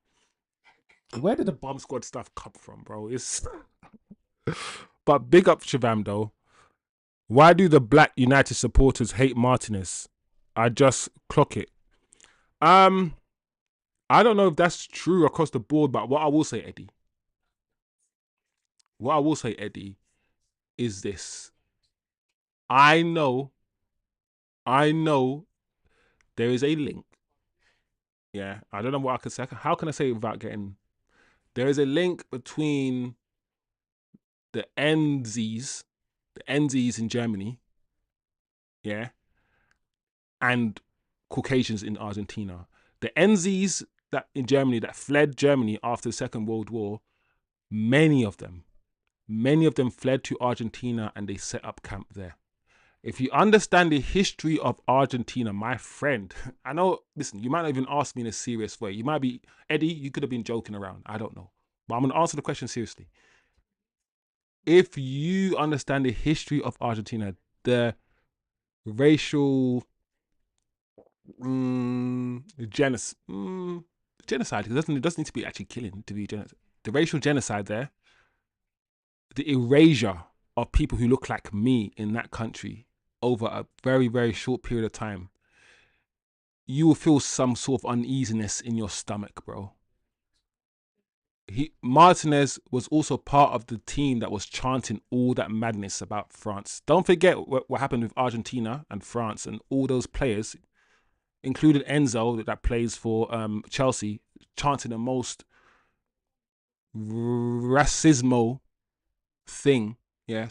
where did the bomb squad stuff come from, bro? It's but big up Shivam though. Why do the Black United supporters hate Martinez? I just clock it. I don't know if that's true across the board, but what I will say, Eddie, is this. I know, I know there is a link. Yeah, I don't know what I can say. How can I say it without getting? There is a link between the NZs in Germany, yeah, and Caucasians in Argentina. The NZs that in Germany that fled Germany after the Second World War, many of them fled to Argentina and they set up camp there. If you understand the history of Argentina, my friend, I know, listen, you might not even ask me in a serious way. You might be, Eddie, you could have been joking around. I don't know. But I'm going to answer the question seriously. if you understand the history of Argentina, the racial genocide, genocide, because it doesn't need to be actually killing to be genocide. The racial genocide there, the erasure of people who look like me in that country over a very, very short period of time, you will feel some sort of uneasiness in your stomach, bro. Martinez was also part of the team that was chanting all that madness about France. Don't forget what happened with Argentina and France and all those players, including Enzo that plays for Chelsea, chanting the most racismo thing. Yeah,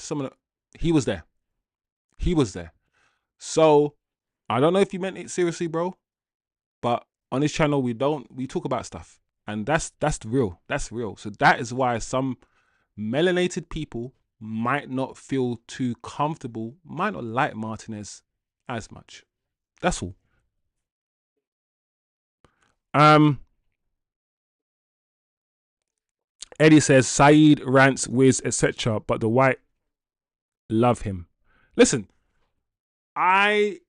he was there. He was there. So I don't know if you meant it seriously, bro, but on this channel we talk about stuff, and that's real. That's real. So that is why some melanated people might not feel too comfortable, might not like Martinez as much. That's all. Eddie says Saeed rants, Wiz, etc., but the white love him. Listen, I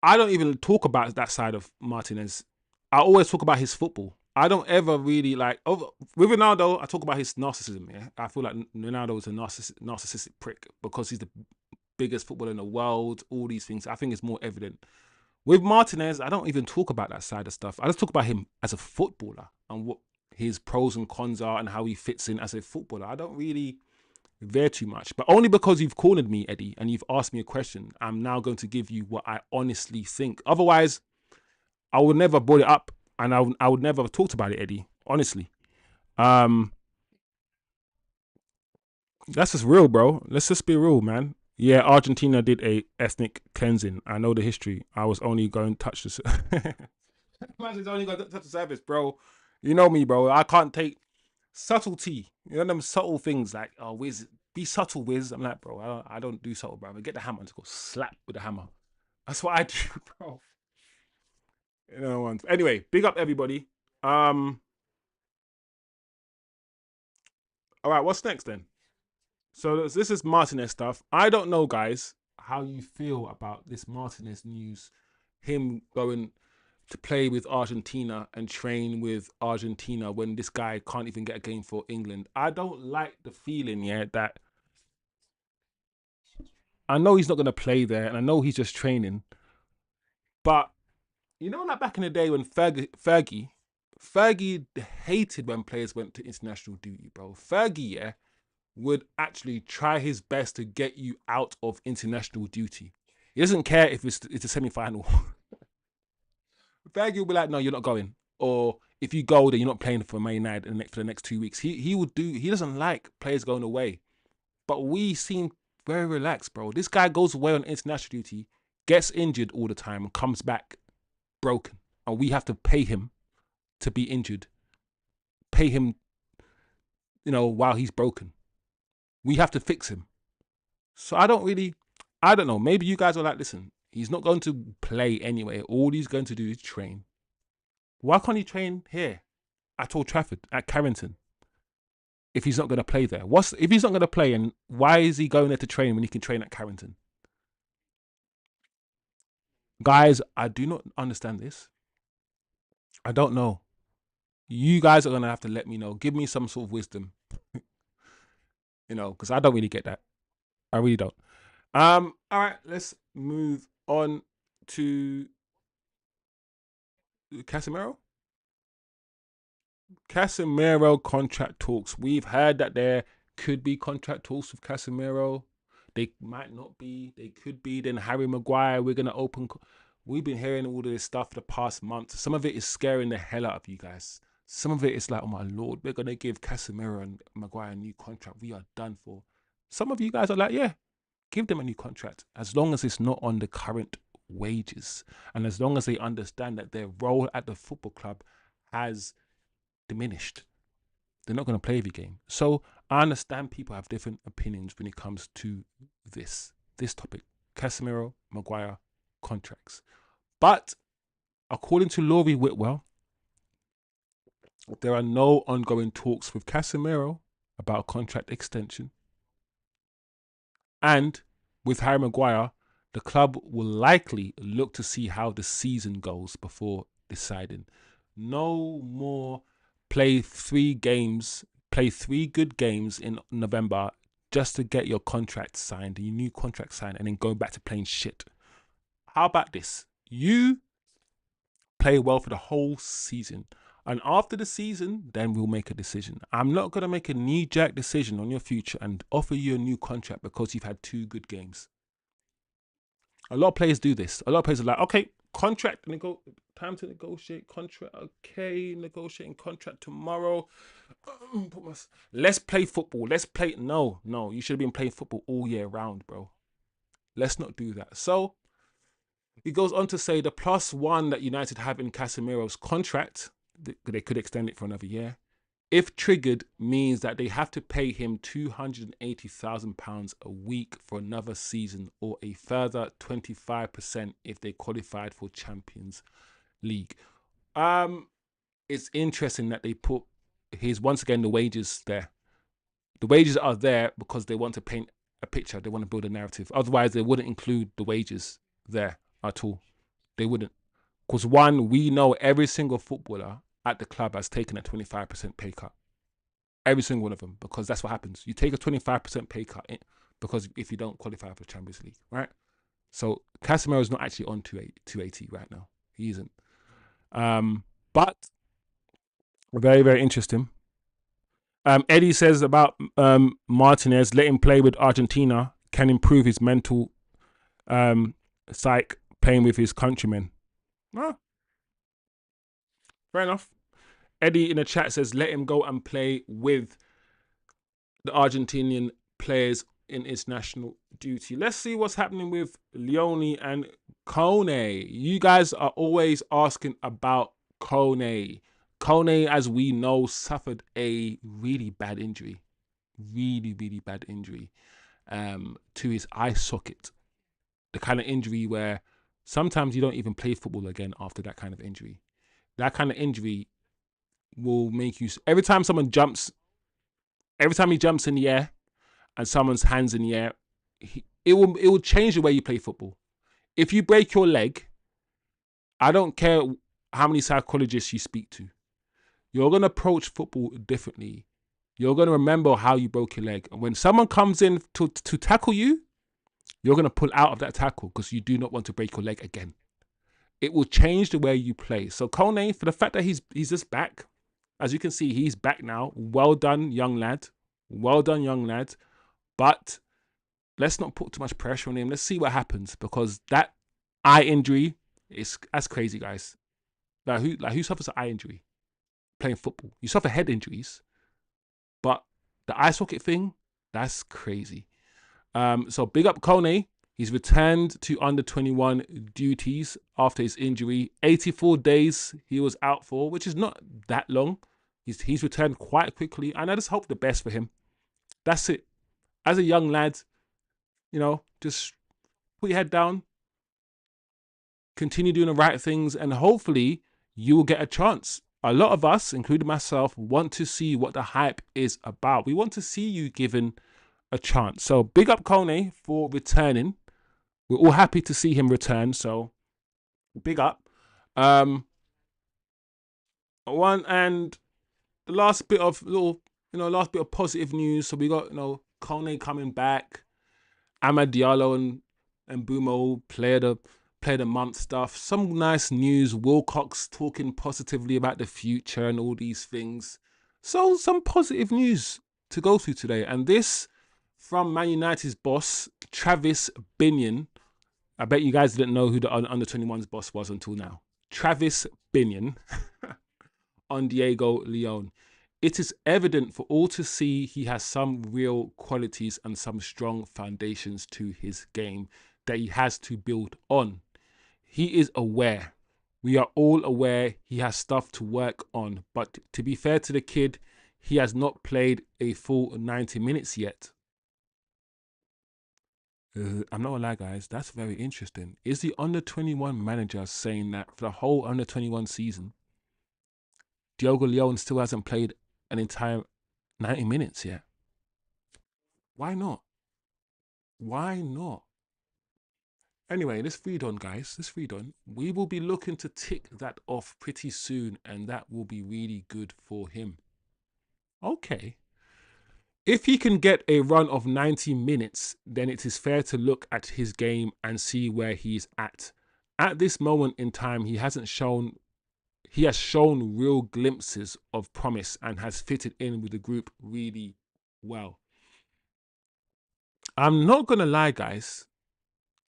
don't even talk about that side of Martinez. I always talk about his football. I don't ever really like with Ronaldo. I talk about his narcissism. Yeah, I feel like Ronaldo is a narcissistic prick because he's the biggest footballer in the world. All these things, I think, it's more evident. With Martinez, I don't even talk about that side of stuff. I just talk about him as a footballer and what his pros and cons are and how he fits in as a footballer. I don't really veer too much, but only because you've cornered me, Eddie, and you've asked me a question, I'm now going to give you what I honestly think. Otherwise, I would never have brought it up, and I would never have talked about it, Eddie. Honestly, that's just real, bro. Let's just be real, man. Yeah, Argentina did a ethnic cleansing. I know the history. I was only going to touch this. Man's only going to touch the surface, bro. You know me, bro. I can't take subtlety. You know them subtle things like, oh, Wiz, be subtle, Wiz. I'm like, bro, I don't do subtle, bro. I get the hammer and just go slap with the hammer. That's what I do, bro. You know. Anyway, big up everybody. All right, what's next then? So this is Martinez stuff. I don't know, guys, how you feel about this Martinez news. Him going to play with Argentina and train with Argentina when this guy can't even get a game for England. I don't like the feeling, yeah, that I know he's not going to play there and I know he's just training. But, you know, like back in the day when Fergie hated when players went to international duty, bro. Fergie, yeah, would actually try his best to get you out of international duty. He doesn't care if it's a semi-final. Fergie will be like, no, you're not going. Or if you go, then you're not playing for Man United for the next 2 weeks. He doesn't like players going away. But we seem very relaxed, bro. This guy goes away on international duty, gets injured all the time, and comes back broken. And we have to pay him to be injured. Pay him, while he's broken. We have to fix him. So I don't know. Maybe you guys are like, listen, he's not going to play anyway. All he's going to do is train. Why can't he train here at Old Trafford, at Carrington, if he's not going to play there? If he's not going to play, and why is he going there to train when he can train at Carrington? Guys, I do not understand this. I don't know. You guys are going to have to let me know. Give me some sort of wisdom, because I don't really get that. I really don't. All right, let's move on to Casemiro. Casemiro contract talks. We've heard that there could be contract talks with Casemiro. They might not be. They could be. Then Harry Maguire, we're going to open. We've been hearing all of this stuff for the past month. Some of it is scaring the hell out of you guys. Some of it is like, oh my Lord, we're going to give Casemiro and Maguire a new contract. We are done for. Some of you guys are like, yeah, give them a new contract. As long as it's not on the current wages. And as long as they understand that their role at the football club has diminished. They're not going to play every game. So I understand people have different opinions when it comes to this topic. Casemiro, Maguire, contracts. But according to Laurie Whitwell, there are no ongoing talks with Casemiro about contract extension. And with Harry Maguire, the club will likely look to see how the season goes before deciding. No more play 3 games, play 3 good games in November just to get your contract signed, your new contract signed, and then going back to playing shit. How about this? You play well for the whole season. And after the season, then we'll make a decision. I'm not going to make a knee-jerk decision on your future and offer you a new contract because you've had 2 good games. A lot of players do this. A lot of players are like, okay, contract, time to negotiate contract. Okay, negotiating contract tomorrow. Let's play football. Let's play. No, you should have been playing football all year round, bro. Let's not do that. So he goes on to say the +1 that United have in Casemiro's contract, they could extend it for another year, if triggered, means that they have to pay him £280,000 a week for another season, or a further 25% if they qualified for Champions League. It's interesting that they put once again the wages there. The wages are there because they want to paint a picture. They want to build a narrative. Otherwise, they wouldn't include the wages there at all. They wouldn't. Because one, we know every single footballer at the club has taken a 25% pay cut. Every single one of them, because that's what happens. You take a 25% pay cut because if you don't qualify for the Champions League, right? So Casemiro is not actually on 280 right now. He isn't. But very, very interesting. Eddie says about Martinez, let him play with Argentina, can improve his mental psyche playing with his countrymen. Oh, fair enough. Eddie in the chat says, let him go and play with the Argentinian players in international duty. Let's see what's happening with Leone and Kone. You guys are always asking about Kone. Kone, as we know, suffered a really bad injury. Really, really bad injury to his eye socket. The kind of injury where sometimes you don't even play football again after that kind of injury. That kind of injury will make you... Every time he jumps in the air and someone's hands in the air, it will change the way you play football. If you break your leg, I don't care how many psychologists you speak to, you're going to approach football differently. You're going to remember how you broke your leg. And when someone comes in to tackle you, you're going to pull out of that tackle because you do not want to break your leg again. It will change the way you play. So Kone, for the fact that he's just back, as you can see, he's back now. Well done, young lad. Well done, young lad. But let's not put too much pressure on him. Let's see what happens, because that eye injury that's crazy, guys. Who suffers an eye injury playing football? You suffer head injuries, but the eye socket thing, that's crazy. So big up Kone. He's returned to under-21 duties after his injury. 84 days he was out for, which is not that long. He's returned quite quickly, and I just hope the best for him. That's it. As a young lad, just put your head down, continue doing the right things, and hopefully you will get a chance. A lot of us, including myself, want to see what the hype is about. We want to see you given a chance. So big up Kone for returning. We're all happy to see him return. So big up. And the last bit of positive news. So we got Kone coming back. Amad Diallo and Mbeumo player the month stuff. Some nice news. WILCOX talking positively about the future and all these things. So some positive news to go through today. And this from Man United's boss, Travis Binion. I bet you guys didn't know who the under-21's boss was until now. Travis Binion on Diego Leone. It is evident for all to see he has some real qualities and some strong foundations to his game that he has to build on. He is aware. We are all aware he has stuff to work on. But to be fair to the kid, he has not played a full 90 minutes yet. I'm not gonna lie, guys. That's very interesting. Is the under-21 manager saying that for the whole under-21 season, Diogo Leone still hasn't played an entire 90 minutes yet? Why not? Why not? Anyway, let's read on, guys. Let's read on. We will be looking to tick that off pretty soon, and that will be really good for him. Okay. If he can get a run of 90 minutes, then it is fair to look at his game and see where he's at. At this moment in time, he has shown real glimpses of promise and has fitted in with the group really well. I'm not gonna lie, guys.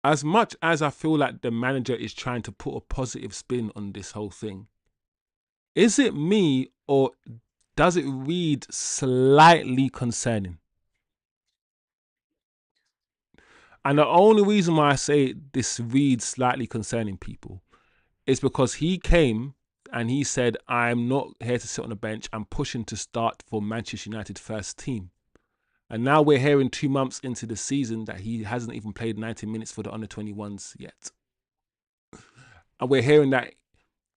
As much as I feel like the manager is trying to put a positive spin on this whole thing, is it me or does it read slightly concerning? And the only reason why I say this reads slightly concerning, people, is because he came and he said, I'm not here to sit on the bench. I'm pushing to start for Manchester United first team. And now we're hearing 2 months into the season that he hasn't even played 90 minutes for the under 21s yet. And we're hearing that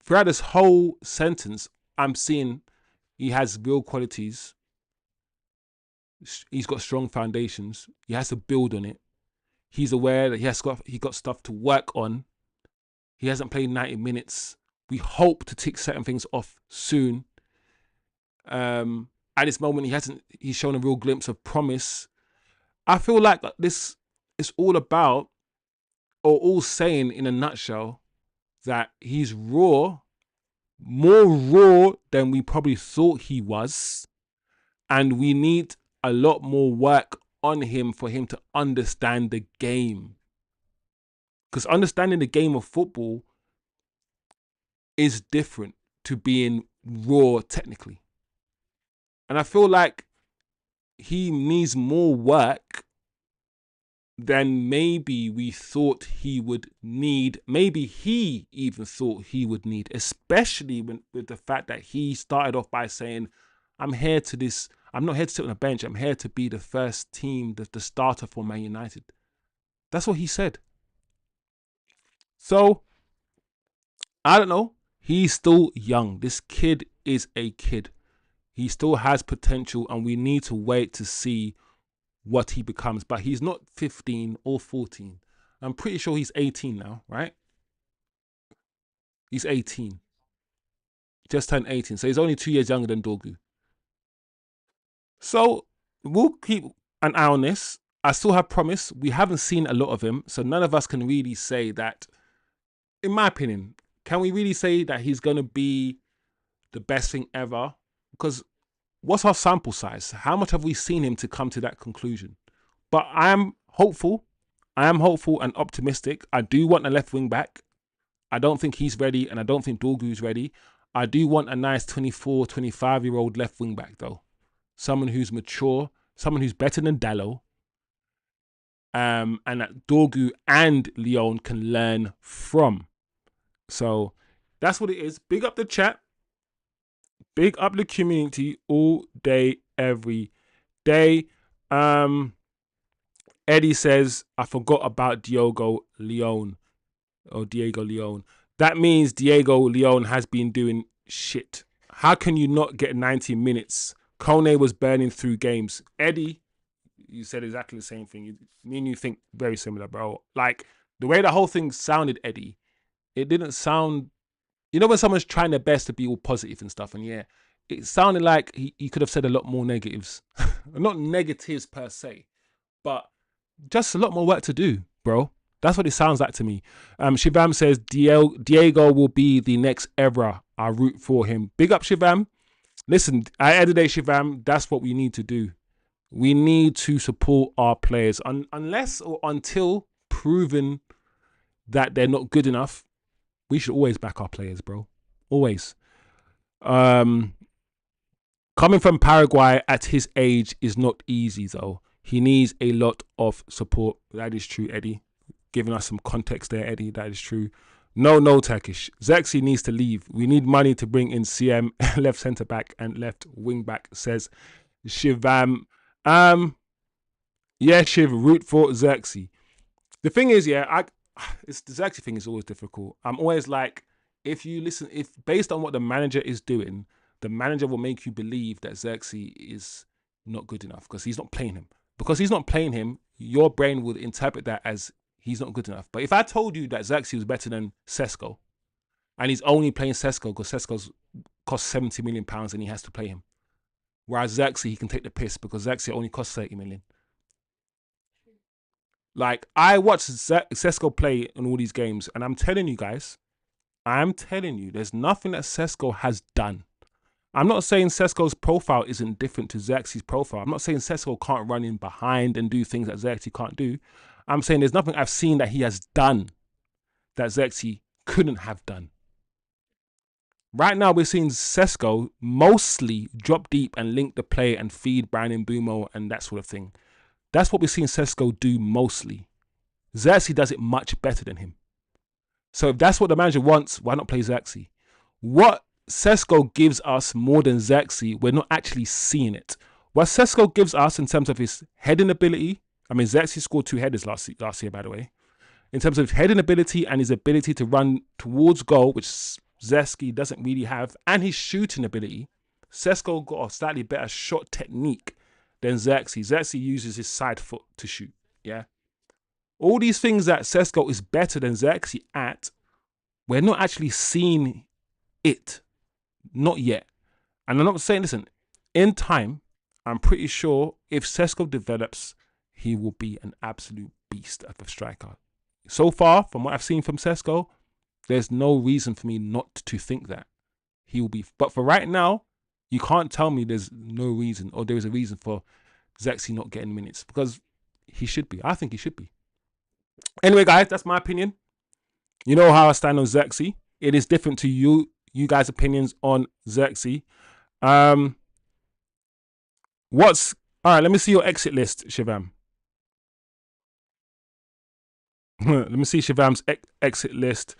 throughout this whole sentence, I'm seeing he has real qualities. He's got strong foundations. He has to build on it. He's aware that he got stuff to work on. He hasn't played 90 minutes. We hope to tick certain things off soon. At this moment, he's shown a real glimpse of promise. I feel like this is all about, or all saying in a nutshell, that he's raw, more raw than we probably thought he was. And we need a lot more work on him for him to understand the game. Because understanding the game of football is different to being raw technically. And I feel like he needs more work than maybe we thought he would need. Maybe he even thought he would need, especially with the fact that he started off by saying, I'm not here to sit on a bench. I'm here to be the first team, the starter for Man United. That's what he said. So, I don't know. He's still young. This kid is a kid. He still has potential, and we need to wait to see what he becomes. But he's not 15 or 14. I'm pretty sure he's 18 now, right? He's 18. Just turned 18. So he's only 2 years younger than Dorgu. So we'll keep an eye on this. I still have promise. We haven't seen a lot of him. So none of us can really say that, in my opinion, can we really say that he's going to be the best thing ever? Because what's our sample size? How much have we seen him to come to that conclusion? But I am hopeful. I am hopeful and optimistic. I do want a left wing back. I don't think he's ready, and I don't think Dorgu's ready. I do want a nice 24, 25-year-old left wing back, though. Someone who's mature, someone who's better than Dallo, and that Dorgu and Leon can learn from. So that's what it is. Big up the chat. Big up the community all day, every day. Eddie says, I forgot about Diego Leon. That means Diego Leon has been doing shit. How can you not get 90 minutes? Kone was burning through games. Eddie, you said exactly the same thing. Me and you think very similar, bro. Like, the way the whole thing sounded, Eddie, it didn't sound... You know when someone's trying their best to be all positive and stuff, and yeah, it sounded like he could have said a lot more negatives. Not negatives per se, but just a lot more work to do, bro. That's what it sounds like to me. Shivam says Diego will be the next Evra. I root for him. Big up, Shivam. Listen, at the end of the day, Shivam, that's what we need to do. We need to support our players. Unless or until proven that they're not good enough, we should always back our players, bro. Always. Coming from Paraguay at his age is not easy, though. He needs a lot of support. That is true, Eddie. Giving us some context there, Eddie. That is true. No, Turkish. Xerxes needs to leave. We need money to bring in CM, left centre back and left wing back, says Shivam. Yeah, Shiv, root for Xerxes. The thing is, yeah, the Xerxes thing is always difficult. I'm always like, if based on what the manager is doing, the manager will make you believe that Xerxes is not good enough because he's not playing him. Because he's not playing him, your brain would interpret that as he's not good enough. But if I told you that Xerxes was better than Sesko, and he's only playing Sesko because Sesko's costs 70 million pounds and he has to play him, whereas Xerxes he can take the piss because Xerxes only costs 30 million. Like, I watched Sesko play in all these games, and I'm telling you guys, there's nothing that Sesko has done. I'm not saying Sesko's profile isn't different to Xerxes' profile. I'm not saying Sesko can't run in behind and do things that Xerxes can't do. I'm saying there's nothing I've seen that he has done that Xerxes couldn't have done. Right now, we're seeing Sesko mostly drop deep and link the play and feed Brandon Mbeumo and that sort of thing. That's what we're seeing Sesko do mostly. Xerxes does it much better than him. So if that's what the manager wants, why not play Xerxes? What Sesko gives us more than Xerxes, we're not actually seeing it. What Sesko gives us in terms of his heading ability, I mean, Xerxes scored 2 headers last year, by the way. In terms of his heading ability and his ability to run towards goal, which Xerxes doesn't really have, and his shooting ability, Sesko got a slightly better shot technique than Xerxes. Xerxes uses his side foot to shoot, yeah? All these things that Sesko is better than Xerxes at, we're not actually seeing it. Not yet. And I'm not saying, listen, in time, I'm pretty sure if Sesko develops, he will be an absolute beast of a striker. So far, from what I've seen from Sesko, there's no reason for me not to think that he will be. But for right now, you can't tell me there's no reason or there is a reason for Xerxes not getting minutes, because he should be. I think he should be. Anyway, guys, that's my opinion. You know how I stand on Xerxes. It is different to you guys' opinions on Xerxes. All right, let me see your exit list, Shivam. Let me see Shivam's exit list.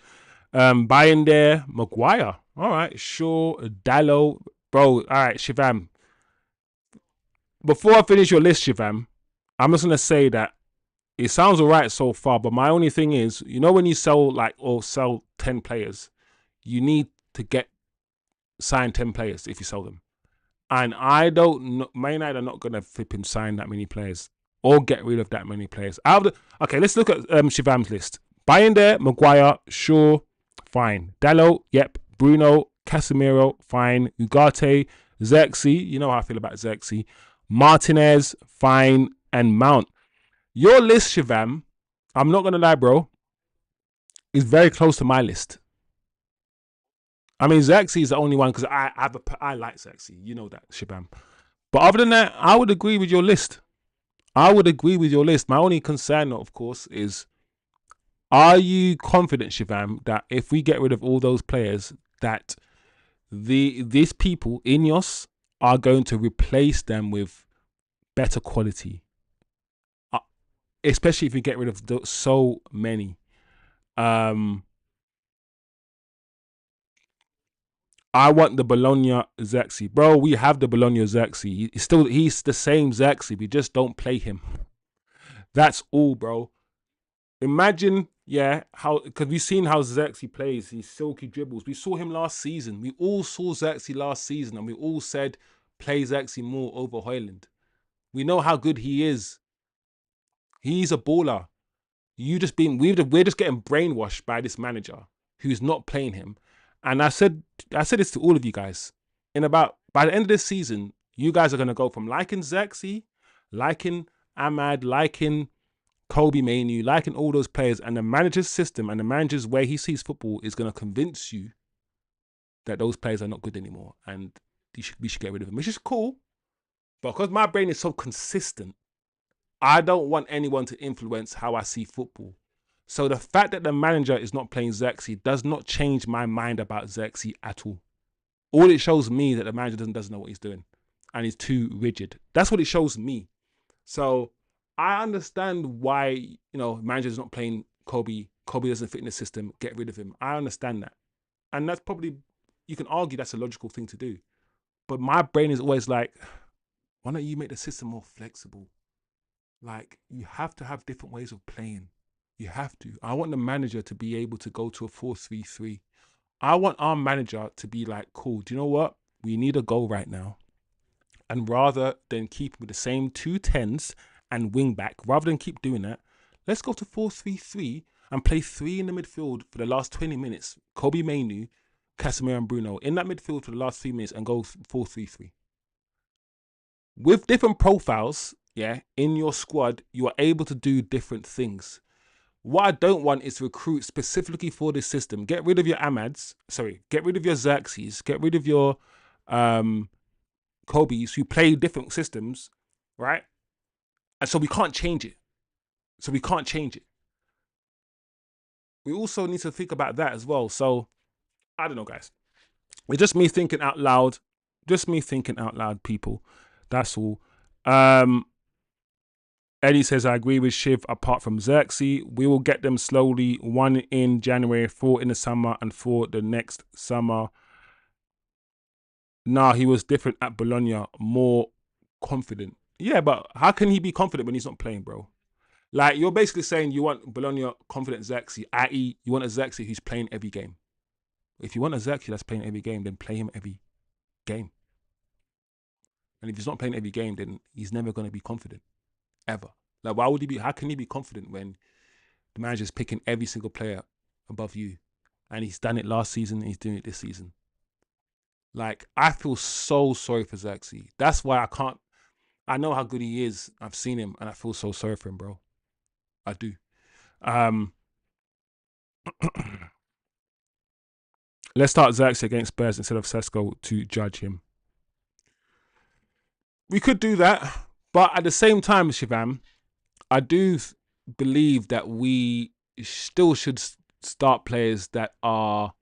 Buying there, Maguire. All right, Shaw, Dallo. Bro, all right, Shivam. Before I finish your list, Shivam, I'm just going to say that it sounds all right so far, but my only thing is, you know, when you sell sell 10 players, you need to sign 10 players if you sell them. And I don't know, Man United are not going to flip and sign that many players or get rid of that many players. Okay, let's look at Shivam's list. Buying there, Maguire, Shaw, fine. Dallo, yep. Bruno, Casemiro, fine. Ugarte, Xerxes, you know how I feel about Xerxes. Martinez, fine. And Mount. Your list, Shivam, I'm not going to lie, bro, is very close to my list. I mean, Xerxes is the only one because I like Xerxes. You know that, Shivam. But other than that, I would agree with your list. My only concern, of course, is, are you confident, Shivam, that if we get rid of all those players, that these people, Ineos, are going to replace them with better quality? Especially if we get rid of so many. I want the Bologna Xerxes. Bro, we have the Bologna Xerxes. He's the same Xerxes. We just don't play him. That's all, bro. Imagine, yeah, because we've seen how Xerxes plays. These silky dribbles. We saw him last season. We all saw Xerxes last season, and we all said, play Xerxes more over Højlund. We know how good he is. He's a baller. We're just getting brainwashed by this manager who's not playing him. And I said this to all of you guys. By the end of this season, you guys are going to go from liking Xerxes, liking Ahmad, liking Kobe Mainoo, liking all those players, and the manager's system and the manager's way he sees football is going to convince you that those players are not good anymore and we should get rid of them, which is cool. But because my brain is so consistent, I don't want anyone to influence how I see football. So the fact that the manager is not playing Xerxes does not change my mind about Xerxes at all. All it shows me that the manager doesn't know what he's doing and he's too rigid. That's what it shows me. So I understand why, manager's not playing Kobe. Kobe doesn't fit in the system. Get rid of him. I understand that. And that's probably, you can argue that's a logical thing to do. But my brain is always like, why don't you make the system more flexible? Like, you have to have different ways of playing. You have to. I want the manager to be able to go to a 4-3-3. I want our manager to be like, cool, do you know what? We need a goal right now. And rather than keep with the same 2 10s and wing back, rather than keep doing that, let's go to 4-3-3 and play 3 in the midfield for the last 20 minutes. Kobe Mainu, Casemiro and Bruno in that midfield for the last 3 minutes and go 4-3-3. With different profiles, yeah, in your squad, you are able to do different things. What I don't want is to recruit specifically for this system. Get rid of your Amads, get rid of your Xerxes, get rid of your Kobe's who play different systems, right? And so we can't change it. We also need to think about that as well. So, I don't know, guys. It's just me thinking out loud. People. That's all. Eddie says, I agree with Shiv apart from Xerxes. We will get them slowly. 1 in January, 4 in the summer, and 4 the next summer. Nah, he was different at Bologna, more confident. Yeah, but how can he be confident when he's not playing, bro? Like, you're basically saying you want Bologna confident Xerxes, i.e. you want a Xerxes who's playing every game. If you want a Xerxes that's playing every game, then play him every game. And if he's not playing every game, then he's never going to be confident. Ever. Like, why would he be? How can he be confident when the manager's picking every single player above you? And he's done it last season and he's doing it this season. Like, I feel so sorry for Xerxes. That's why I know how good he is. I've seen him and I feel so sorry for him, bro. I do. Let's start Xerxes against Spurs instead of Sesko to judge him. We could do that, but at the same time, Shivam, I do believe that we still should start players that are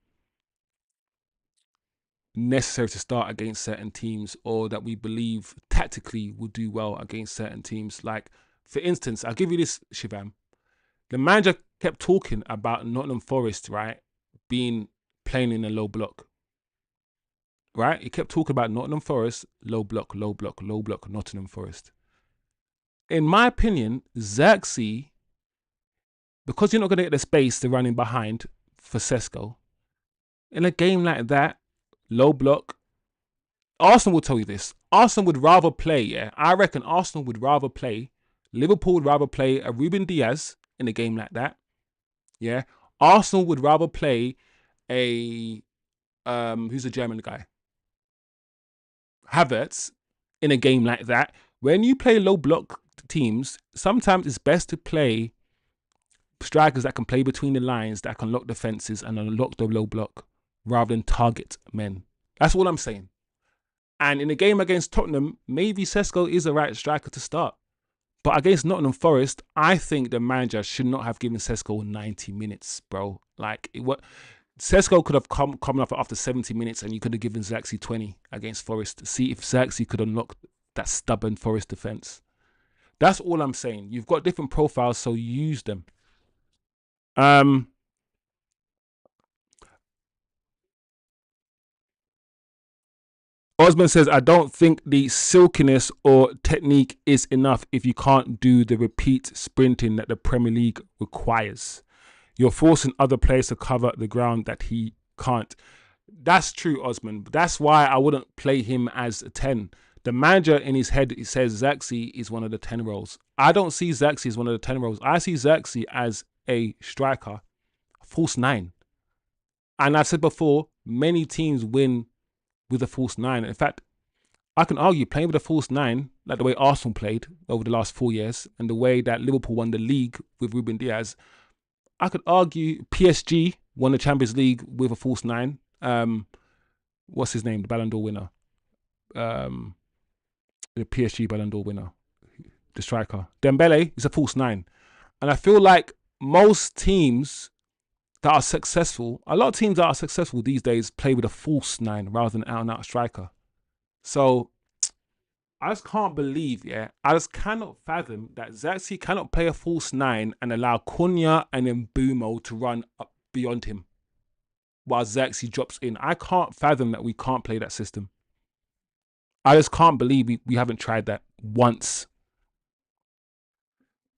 necessary to start against certain teams, or that we believe tactically will do well against certain teams. Like, for instance, I'll give you this, Shivam. The manager kept talking about Nottingham Forest, right, playing in a low block. Right? He kept talking about Nottingham Forest, low block, Nottingham Forest. In my opinion, Xerxes, because you're not going to get the space to run in behind for Sesko, in a game like that, low block, Arsenal will tell you this. Arsenal would rather play, yeah? I reckon Arsenal would rather play, Liverpool would rather play a Ruben Diaz in a game like that, yeah? Arsenal would rather play a, who's the German guy? Havertz in a game like that. When you play low block teams, sometimes it's best to play strikers that can play between the lines, that can lock defenses and unlock the low block rather than target men. That's all I'm saying. And in a game against Tottenham, maybe Sesko is the right striker to start. But against Nottingham Forest, I think the manager should not have given Sesko 90 minutes, bro. Like, Sesko could have come off after 70 minutes and you could have given Xerxes 20 against Forest to see if Xerxes could unlock that stubborn Forest defense. That's all I'm saying. You've got different profiles, so use them. Osman says, I don't think the silkiness or technique is enough if you can't do the repeat sprinting that the Premier League requires. You're forcing other players to cover the ground that he can't. That's true, Osman. That's why I wouldn't play him as a 10. The manager in his head, he says Xerxes is one of the 10 roles. I don't see Xerxes as one of the 10 roles. I see Xerxes as a striker, false 9. And I've said before, many teams win with a false 9. In fact, I can argue playing with a false 9, like the way Arsenal played over the last 4 years, and the way that Liverpool won the league with Ruben Diaz, I could argue PSG won the Champions League with a false 9. What's his name? The Ballon d'Or winner. The PSG Ballon d'Or winner. The striker. Dembele is a false 9. And I feel like most teams that are successful, a lot of teams that are successful these days play with a false 9 rather than an out-and-out striker. So I just can't believe, I just cannot fathom that Xerxes cannot play a false 9 and allow Cunha and Mbeumo to run up beyond him while Xerxes drops in. I can't fathom that we can't play that system. I just can't believe we haven't tried that once.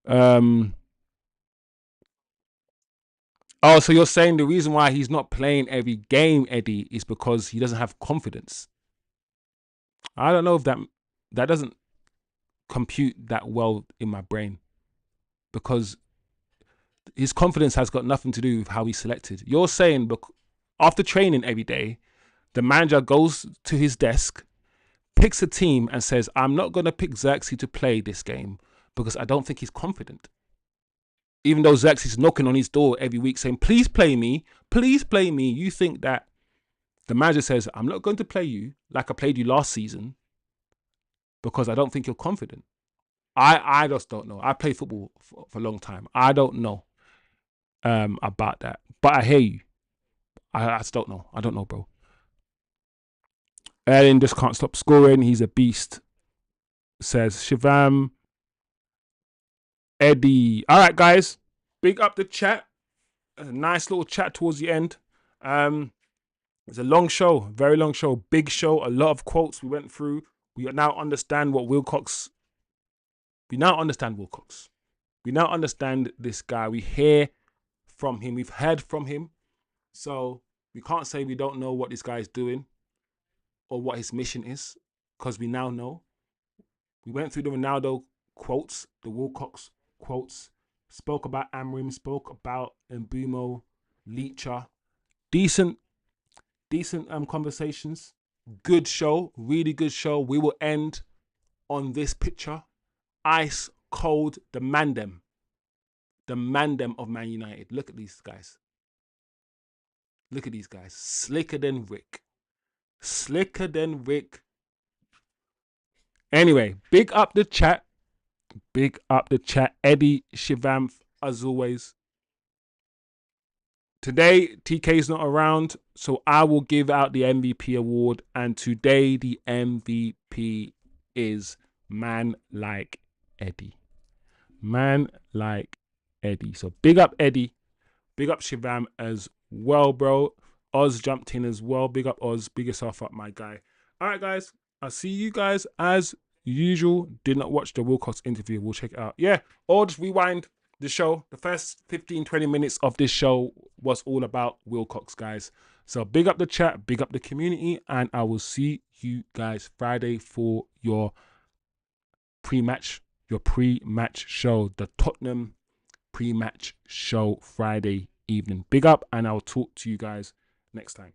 Oh, so you're saying the reason why he's not playing every game, Eddie, is because he doesn't have confidence. I don't know if that doesn't compute that well in my brain, because his confidence has got nothing to do with how he's selected. You're saying, after training every day, the manager goes to his desk, picks a team and says, I'm not going to pick Xerxes to play this game because I don't think he's confident. Even though Xerxes is knocking on his door every week saying, please play me, please play me. You think that the manager says, I'm not going to play you like I played you last season because I don't think you're confident. I just don't know. I played football for a long time. I don't know about that. But I hear you. I just don't know. I don't know, bro. Erling just can't stop scoring. He's a beast, says Shivam. Eddie. All right, guys. Big up the chat. A nice little chat towards the end. It's a long show. Very long show. Big show. A lot of quotes we went through. We now understand what WILCOX. We now understand WILCOX. We now understand this guy. We hear from him. We've heard from him. So we can't say we don't know what this guy is doing or what his mission is, because we now know. We went through the Ronaldo quotes, the WILCOX quotes, spoke about Amrim, spoke about Mbeumo, Leacher. Decent conversations. Good show, really good show. We will end on this picture. Ice cold, the Mandem of Man United. Look at these guys. Look at these guys. Slicker than Rick. Slicker than Rick. Anyway, big up the chat. Big up the chat. Eddie, Shivam, as always. Today, TK's not around, so I will give out the MVP award. And today, the MVP is Man Like Eddie. Man Like Eddie. So big up Eddie. Big up Shivam as well, bro. Oz jumped in as well. Big up Oz. Big yourself up, my guy. All right, guys. I'll see you guys as usual. Did not watch the WILCOX interview. We'll check it out. Yeah, or just rewind the show. The first 15-20 minutes of this show was all about WILCOX, guys. So big up the chat, big up the community, and I will see you guys Friday for your pre-match show, the Tottenham pre-match show Friday evening. Big up, and I'll talk to you guys next time.